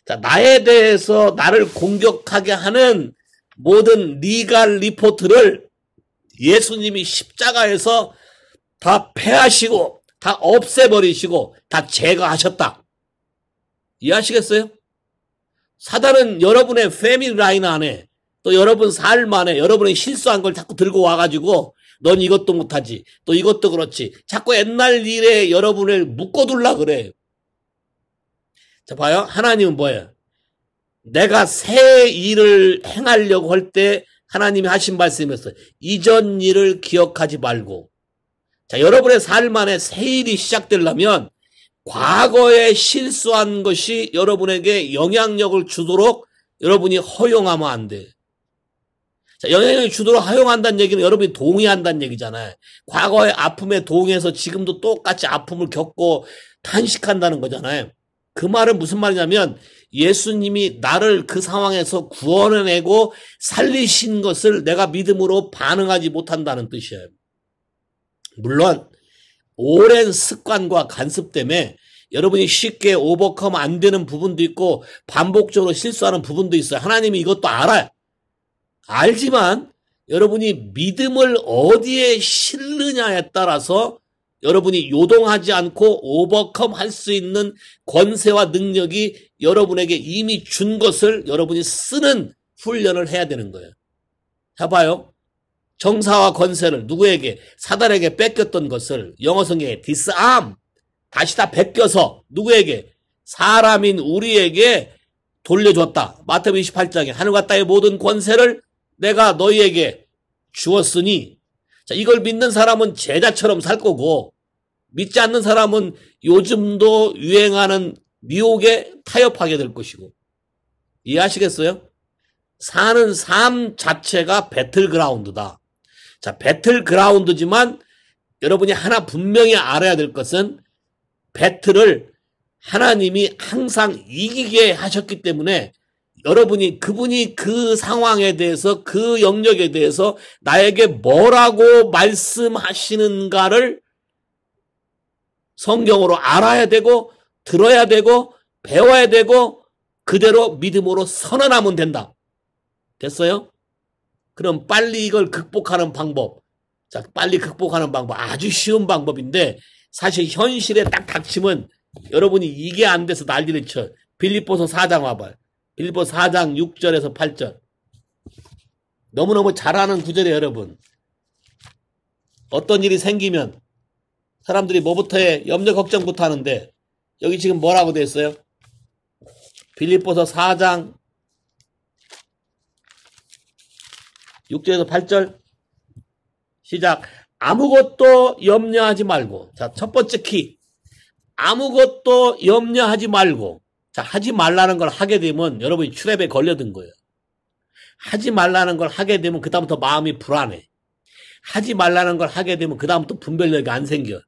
자, 나에 대해서 나를 공격하게 하는 모든 리갈 리포트를 예수님이 십자가에서 다 패하시고 다 없애버리시고 다 제거하셨다. 이해하시겠어요? 사단은 여러분의 패밀리 라인 안에 또 여러분 삶 안에 여러분이 실수한 걸 자꾸 들고 와가지고 넌 이것도 못하지 또 이것도 그렇지 자꾸 옛날 일에 여러분을 묶어둘라 그래. 자, 봐요. 하나님은 뭐예요? 내가 새 일을 행하려고 할 때 하나님이 하신 말씀이었어요. 이전 일을 기억하지 말고. 자, 여러분의 삶 안에 새 일이 시작되려면 과거에 실수한 것이 여러분에게 영향력을 주도록 여러분이 허용하면 안 돼. 자, 영향력을 주도록 허용한다는 얘기는 여러분이 동의한다는 얘기잖아요. 과거의 아픔에 동의해서 지금도 똑같이 아픔을 겪고 탄식한다는 거잖아요. 그 말은 무슨 말이냐면 예수님이 나를 그 상황에서 구원해내고 살리신 것을 내가 믿음으로 반응하지 못한다는 뜻이에요. 물론 오랜 습관과 간섭 때문에 여러분이 쉽게 오버컴 안 되는 부분도 있고 반복적으로 실수하는 부분도 있어요. 하나님이 이것도 알아요. 알지만 여러분이 믿음을 어디에 실느냐에 따라서 여러분이 요동하지 않고 오버컴 할 수 있는 권세와 능력이 여러분에게 이미 준 것을 여러분이 쓰는 훈련을 해야 되는 거예요. 자, 봐요. 정사와 권세를 누구에게? 사단에게 뺏겼던 것을 영어 성경에 disarm 다시 다 베껴서 누구에게? 사람인 우리에게 돌려줬다. 마태복음 28장에 하늘과 땅의 모든 권세를 내가 너희에게 주었으니. 자, 이걸 믿는 사람은 제자처럼 살 거고 믿지 않는 사람은 요즘도 유행하는 미혹에 타협하게 될 것이고. 이해하시겠어요? 사는 삶 자체가 배틀그라운드다. 자, 배틀그라운드지만 여러분이 하나 분명히 알아야 될 것은 배틀을 하나님이 항상 이기게 하셨기 때문에 여러분이 그분이 그 상황에 대해서 그 영역에 대해서 나에게 뭐라고 말씀하시는가를 성경으로 알아야 되고 들어야 되고 배워야 되고 그대로 믿음으로 선언하면 된다. 됐어요? 그럼 빨리 이걸 극복하는 방법. 자, 빨리 극복하는 방법. 아주 쉬운 방법인데 사실 현실에 딱 닥치면 여러분이 이게 안 돼서 난리를 쳐. 빌립보서 4장 와봐요. 빌립보서 4장 6절에서 8절. 너무너무 잘하는 구절이에요, 여러분. 어떤 일이 생기면 사람들이 뭐부터 해? 염려 걱정부터 하는데 여기 지금 뭐라고 돼 있어요? 빌립보서 4장 6절에서 8절 시작. 아무것도 염려하지 말고. 자, 첫 번째 키. 아무것도 염려하지 말고. 자, 하지 말라는 걸 하게 되면 여러분이 트랩에 걸려든 거예요. 하지 말라는 걸 하게 되면 그다음부터 마음이 불안해. 하지 말라는 걸 하게 되면 그다음부터 분별력이 안 생겨.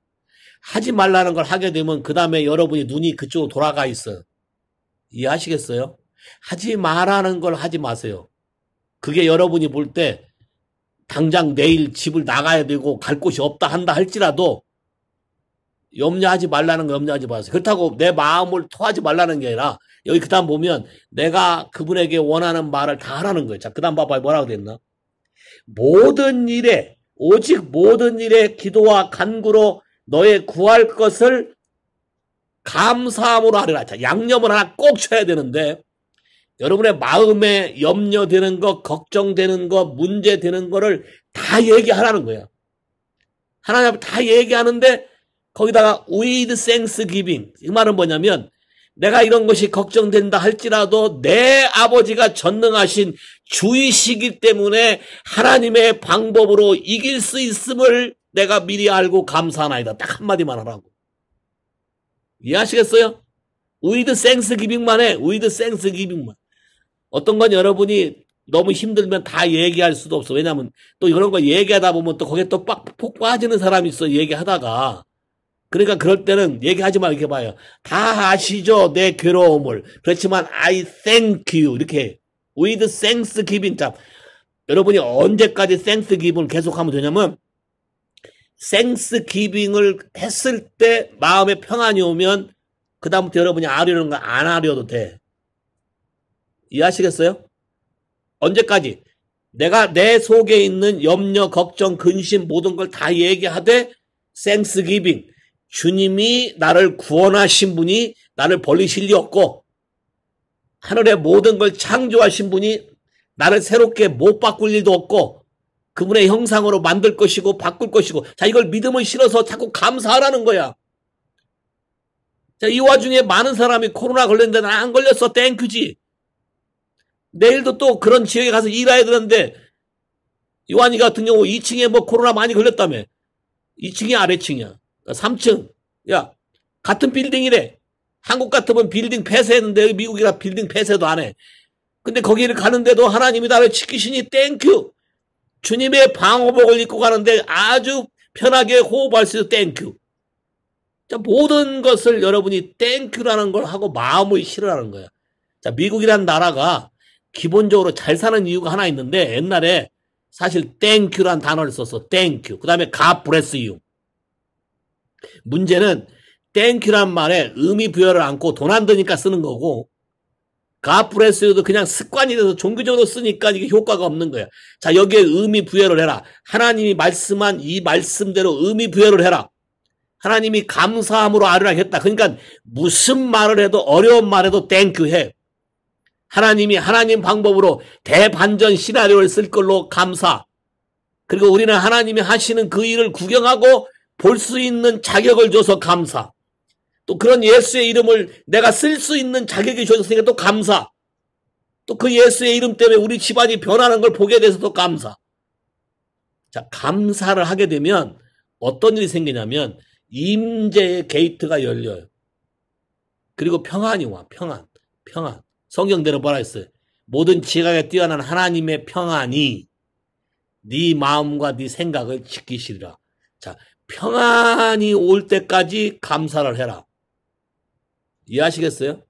하지 말라는 걸 하게 되면 그 다음에 여러분이 눈이 그쪽으로 돌아가 있어. 이해하시겠어요? 하지 말라는 걸 하지 마세요. 그게 여러분이 볼 때 당장 내일 집을 나가야 되고 갈 곳이 없다 한다 할지라도 염려하지 말라는 거 염려하지 마세요. 그렇다고 내 마음을 토하지 말라는 게 아니라 여기 그 다음 보면 내가 그분에게 원하는 말을 다 하라는 거예요. 자, 그 다음 봐봐요. 뭐라고 됐나? 모든 일에 오직 모든 일에 기도와 간구로 너의 구할 것을 감사함으로 하리라. 자, 양념을 하나 꼭 쳐야 되는데 여러분의 마음에 염려되는 거, 걱정되는 거, 문제되는 거를 다 얘기하라는 거야. 하나님 앞에 다 얘기하는데 거기다가 with thanksgiving. 이 말은 뭐냐면 내가 이런 것이 걱정된다 할지라도 내 아버지가 전능하신 주이시기 때문에 하나님의 방법으로 이길 수 있음을 내가 미리 알고 감사하나이다. 딱 한마디만 하라고. 이해하시겠어요? with thanksgiving만 해. with thanksgiving만. 어떤 건 여러분이 너무 힘들면 다 얘기할 수도 없어. 왜냐면 또 이런 거 얘기하다 보면 또 거기에 또 푹 빠지는 사람이 있어. 얘기하다가. 그러니까 그럴 때는 얘기하지 말고 이렇게 봐요. 다 아시죠? 내 괴로움을. 그렇지만 I thank you. 이렇게 with thanksgiving. 자, 여러분이 언제까지 thanksgiving을 계속하면 되냐면 thanksgiving을 했을 때 마음에 평안이 오면 그 다음부터 여러분이 아뢰는 거 안 아뢰어도 돼. 이해하시겠어요? 언제까지? 내가 내 속에 있는 염려, 걱정, 근심 모든 걸 다 얘기하되 thanksgiving. 주님이 나를 구원하신 분이 나를 버리실 리 없고 하늘의 모든 걸 창조하신 분이 나를 새롭게 못 바꿀 일도 없고 그분의 형상으로 만들 것이고 바꿀 것이고 자 이걸 믿음을 실어서 자꾸 감사하라는 거야. 자, 이 와중에 많은 사람이 코로나 걸렸는데 난 안 걸렸어. 땡큐지. 내일도 또 그런 지역에 가서 일해야 되는데 요한이 같은 경우 2층에 뭐 코로나 많이 걸렸다며. 2층이 아래층이야. 3층. 야, 같은 빌딩이래. 한국 같으면 빌딩 폐쇄했는데 여기 미국이라 빌딩 폐쇄도 안 해. 근데 거기를 가는데도 하나님이 나를 지키시니 땡큐. 주님의 방호복을 입고 가는데 아주 편하게 호흡할 수 있어 땡큐. 자, 모든 것을 여러분이 땡큐라는 걸 하고 마음을 실으라는 거야. 자, 미국이라는 나라가 기본적으로 잘 사는 이유가 하나 있는데 옛날에 사실 땡큐라는 단어를 썼어. 땡큐. 그 다음에 God bless you. 문제는 땡큐란 말에 의미 부여를 않고 돈 안 드니까 쓰는 거고 God bless you도 그냥 습관이 돼서 종교적으로 쓰니까 이게 효과가 없는 거야. 자, 여기에 의미 부여를 해라. 하나님이 말씀한 이 말씀대로 의미 부여를 해라. 하나님이 감사함으로 아뢰라 했다. 그러니까 무슨 말을 해도 어려운 말해도 땡큐 해. 하나님이 하나님 방법으로 대반전 시나리오를 쓸 걸로 감사. 그리고 우리는 하나님이 하시는 그 일을 구경하고 볼 수 있는 자격을 줘서 감사. 또 그런 예수의 이름을 내가 쓸 수 있는 자격이 주어졌으니까 또 감사. 또 그 예수의 이름 때문에 우리 집안이 변하는 걸 보게 돼서도 감사. 자, 감사를 하게 되면 어떤 일이 생기냐면 임재의 게이트가 열려요. 그리고 평안이 와. 평안. 성경대로 뭐라 했어요? 모든 지각에 뛰어난 하나님의 평안이 네 마음과 네 생각을 지키시리라. 자, 평안이 올 때까지 감사를 해라. 이해하시겠어요?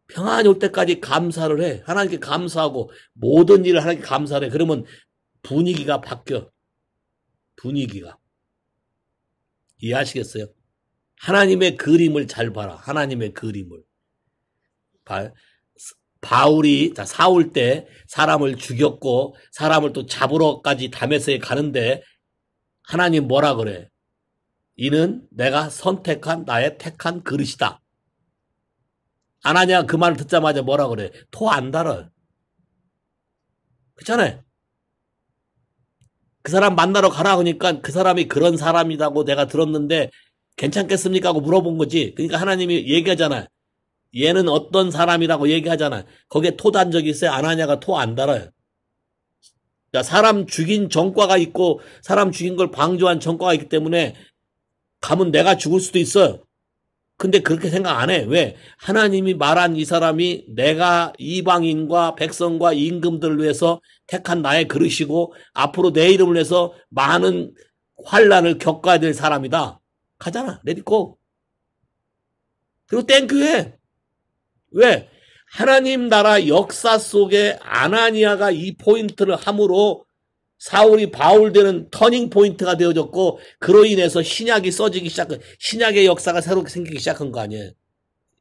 평안이 올 때까지 감사를 해. 하나님께 감사하고 모든 일을 하나님께 감사를 해. 그러면 분위기가 바뀌어. 분위기가. 이해하시겠어요? 하나님의 그림을 잘 봐라. 하나님의 그림을. 바울이 사울 때 사람을 죽였고 사람을 또 잡으러까지 다메섹에 가는데 하나님 뭐라 그래? 이는 내가 선택한 나의 택한 그릇이다. 아나니아가 그 말을 듣자마자 뭐라 그래? 토 안 달아. 그렇잖아요. 그 사람 만나러 가라 그러니까 그 사람이 그런 사람이라고 내가 들었는데 괜찮겠습니까? 하고 물어본 거지. 그러니까 하나님이 얘기하잖아요. 얘는 어떤 사람이라고 얘기하잖아요. 거기에 토 단 적이 있어요? 아나니아가 토 안 달아요. 사람 죽인 전과가 있고 사람 죽인 걸 방조한 전과가 있기 때문에 가면 내가 죽을 수도 있어요. 근데 그렇게 생각 안 해. 왜? 하나님이 말한 이 사람이 내가 이방인과 백성과 임금들을 위해서 택한 나의 그릇이고 앞으로 내 이름을 위해서 많은 환난을 겪어야 될 사람이다. 가잖아. 레디고. 그리고 땡큐해. 왜? 하나님 나라 역사 속에 아나니아가 이 포인트를 함으로 사울이 바울 되는 터닝 포인트가 되어졌고 그로 인해서 신약이 써지기 시작한 신약의 역사가 새롭게 생기기 시작한 거 아니에요.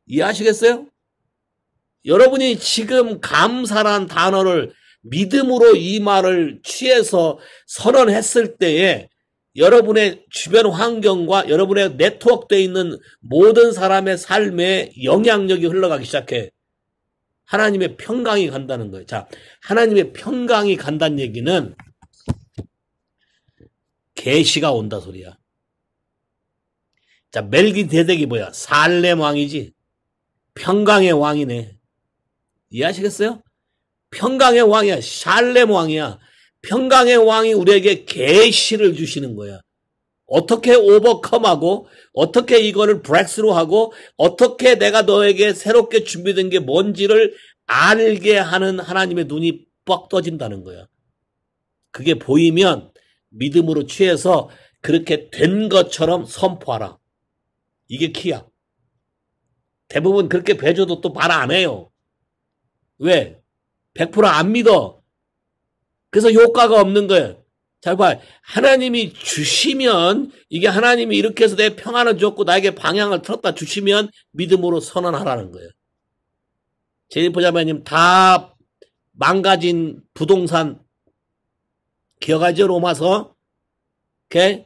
이해하시겠어요? 여러분이 지금 감사란 단어를 믿음으로 이 말을 취해서 선언했을 때에 여러분의 주변 환경과 여러분의 네트워크되어 있는 모든 사람의 삶에 영향력이 흘러가기 시작해. 하나님의 평강이 간다는 거예요. 자, 하나님의 평강이 간다는 얘기는 계시가 온다 소리야. 자, 멜기세덱이 뭐야? 살렘 왕이지. 평강의 왕이네. 이해하시겠어요? 평강의 왕이야. 살렘 왕이야. 평강의 왕이 우리에게 계시를 주시는 거야. 어떻게 오버컴하고 어떻게 이거를 브렉스루하고 어떻게 내가 너에게 새롭게 준비된 게 뭔지를 알게 하는 하나님의 눈이 뻑 떠진다는 거야. 그게 보이면 믿음으로 취해서 그렇게 된 것처럼 선포하라. 이게 키야. 대부분 그렇게 배줘도 또 말 안 해요. 왜? 100% 안 믿어. 그래서 효과가 없는 거예요. 잘 봐. 하나님이 주시면, 이게 하나님이 이렇게 해서 내 평안을 줬고 나에게 방향을 틀었다 주시면 믿음으로 선언하라는 거예요. 제니퍼 자매님 다 망가진 부동산 기억하죠? 로마서. 오케이?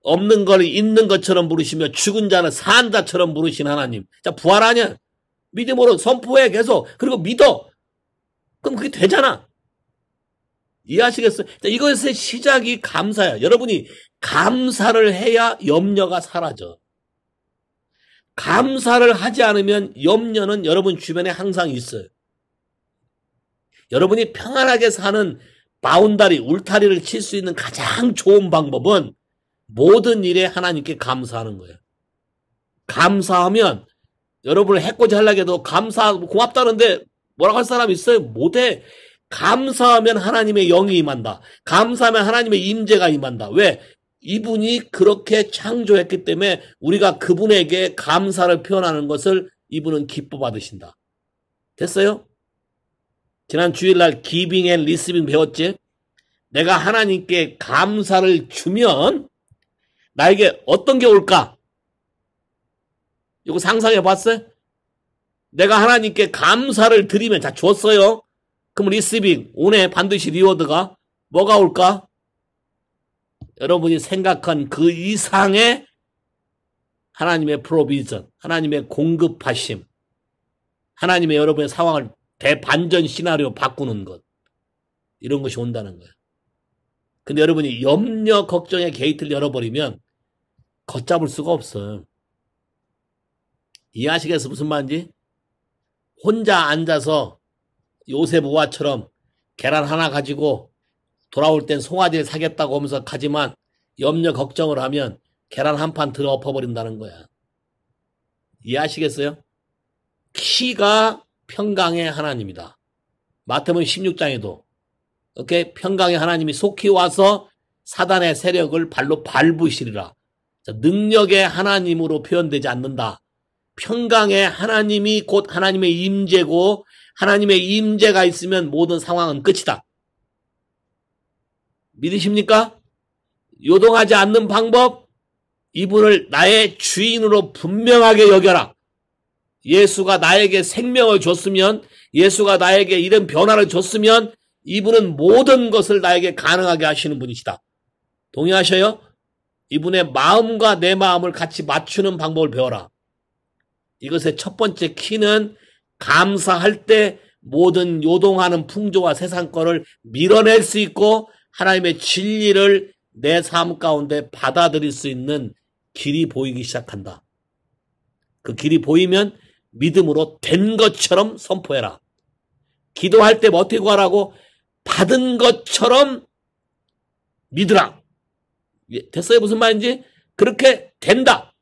없는 걸 있는 것처럼 부르시며 죽은 자는 산 자처럼 부르신 하나님. 자, 부활하냐? 믿음으로 선포해 계속. 그리고 믿어. 그럼 그게 되잖아. 이해하시겠어요? 자, 이것의 시작이 감사야. 여러분이 감사를 해야 염려가 사라져. 감사를 하지 않으면 염려는 여러분 주변에 항상 있어요. 여러분이 평안하게 사는 바운다리, 울타리를 칠 수 있는 가장 좋은 방법은 모든 일에 하나님께 감사하는 거예요. 감사하면 여러분을 해코지 하려고 해도 고맙다는데 뭐라고 할 사람 있어요? 못해. 감사하면 하나님의 영이 임한다. 감사하면 하나님의 임재가 임한다. 왜? 이분이 그렇게 창조했기 때문에 우리가 그분에게 감사를 표현하는 것을 이분은 기뻐 받으신다. 됐어요? 지난 주일날 기빙 앤 리시빙 배웠지? 내가 하나님께 감사를 주면 나에게 어떤 게 올까? 이거 상상해 봤어요? 내가 하나님께 감사를 드리면, 자, 줬어요. 그럼 리시빙, 오늘 반드시 리워드가 뭐가 올까? 여러분이 생각한 그 이상의 하나님의 프로비전, 하나님의 공급하심, 하나님의 여러분의 상황을 대반전 시나리오 바꾸는 것, 이런 것이 온다는 거예요. 근데 여러분이 염려, 걱정의 게이트를 열어버리면 걷잡을 수가 없어요. 이해하시겠어요? 무슨 말인지? 혼자 앉아서 요셉 우화처럼 계란 하나 가지고 돌아올 땐 송아지를 사겠다고 하면서 가지만 염려 걱정을 하면 계란 한 판 들어 엎어버린다는 거야. 이해하시겠어요? 키가 평강의 하나님이다. 마태복음 16장에도 오케이? 평강의 하나님이 속히 와서 사단의 세력을 발로 밟으시리라. 자, 능력의 하나님으로 표현되지 않는다. 평강의 하나님이 곧 하나님의 임재고 하나님의 임재가 있으면 모든 상황은 끝이다. 믿으십니까? 요동하지 않는 방법, 이분을 나의 주인으로 분명하게 여겨라. 예수가 나에게 생명을 줬으면, 예수가 나에게 이런 변화를 줬으면 이분은 모든 것을 나에게 가능하게 하시는 분이시다. 동의하셔요? 이분의 마음과 내 마음을 같이 맞추는 방법을 배워라. 이것의 첫 번째 키는 감사할 때 모든 요동하는 풍조와 세상 거를 밀어낼 수 있고 하나님의 진리를 내 삶 가운데 받아들일 수 있는 길이 보이기 시작한다. 그 길이 보이면 믿음으로 된 것처럼 선포해라. 기도할 때 어떻게 구하라고? 받은 것처럼 믿으라. 됐어요? 무슨 말인지? 그렇게 된다.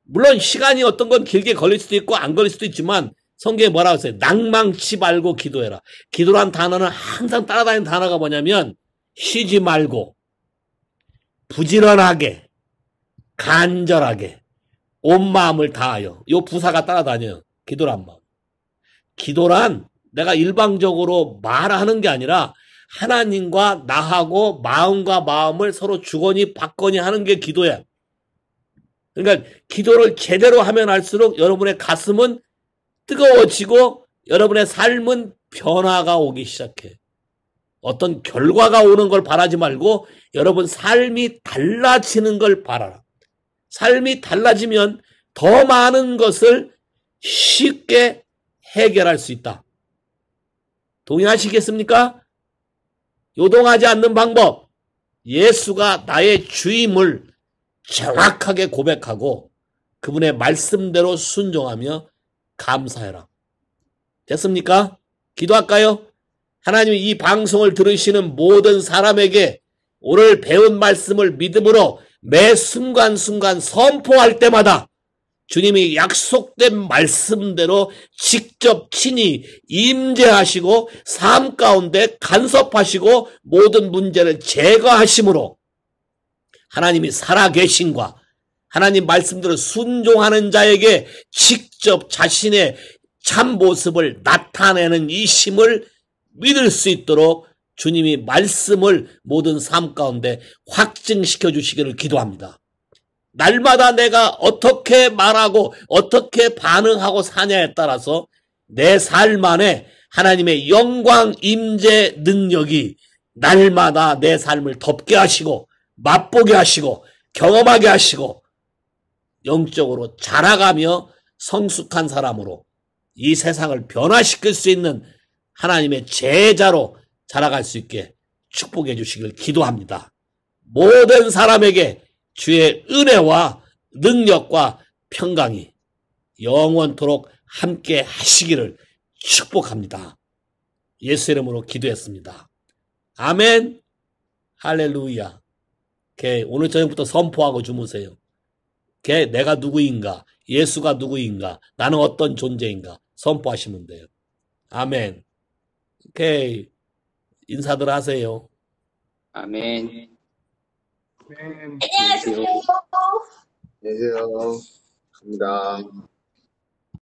물론 시간이 어떤 건 길게 걸릴 수도 있고 안 걸릴 수도 있지만 성경에 뭐라고 했어요? 낭망치 말고 기도해라. 기도란 단어는 항상 따라다니는 단어가 뭐냐면 쉬지 말고 부지런하게 간절하게 온 마음을 다하여. 요 부사가 따라다녀요. 기도란 마음. 기도란 내가 일방적으로 말하는 게 아니라 하나님과 나하고 마음과 마음을 서로 주거니 받거니 하는 게 기도야. 그러니까 기도를 제대로 하면 할수록 여러분의 가슴은 뜨거워지고 여러분의 삶은 변화가 오기 시작해. 어떤 결과가 오는 걸 바라지 말고 여러분 삶이 달라지는 걸 바라라. 삶이 달라지면 더 많은 것을 쉽게 해결할 수 있다. 동의하시겠습니까? 요동하지 않는 방법. 예수가 나의 주임을 정확하게 고백하고 그분의 말씀대로 순종하며 감사해라. 됐습니까? 기도할까요? 하나님, 이 방송을 들으시는 모든 사람에게 오늘 배운 말씀을 믿음으로 매 순간순간 선포할 때마다 주님이 약속된 말씀대로 직접 친히 임재하시고 삶 가운데 간섭하시고 모든 문제를 제거하심으로 하나님이 살아계신과 하나님 말씀대로 순종하는 자에게 직접 자신의 참 모습을 나타내는 이 힘을 믿을 수 있도록 주님이 말씀을 모든 삶 가운데 확증시켜 주시기를 기도합니다. 날마다 내가 어떻게 말하고 어떻게 반응하고 사냐에 따라서 내 삶 안에 하나님의 영광 임재 능력이 날마다 내 삶을 덮게 하시고 맛보게 하시고 경험하게 하시고 영적으로 자라가며 성숙한 사람으로 이 세상을 변화시킬 수 있는 하나님의 제자로 자라갈 수 있게 축복해 주시길 기도합니다. 모든 사람에게 주의 은혜와 능력과 평강이 영원토록 함께 하시기를 축복합니다. 예수 이름으로 기도했습니다. 아멘. 할렐루야. 오늘 저녁부터 선포하고 주무세요. 내가 누구인가? 예수가 누구인가? 나는 어떤 존재인가? 선포하시면 돼요. 아멘. 인사들 하세요. 아멘. 아멘. 안녕하세요. 안녕하세요. 감사합니다.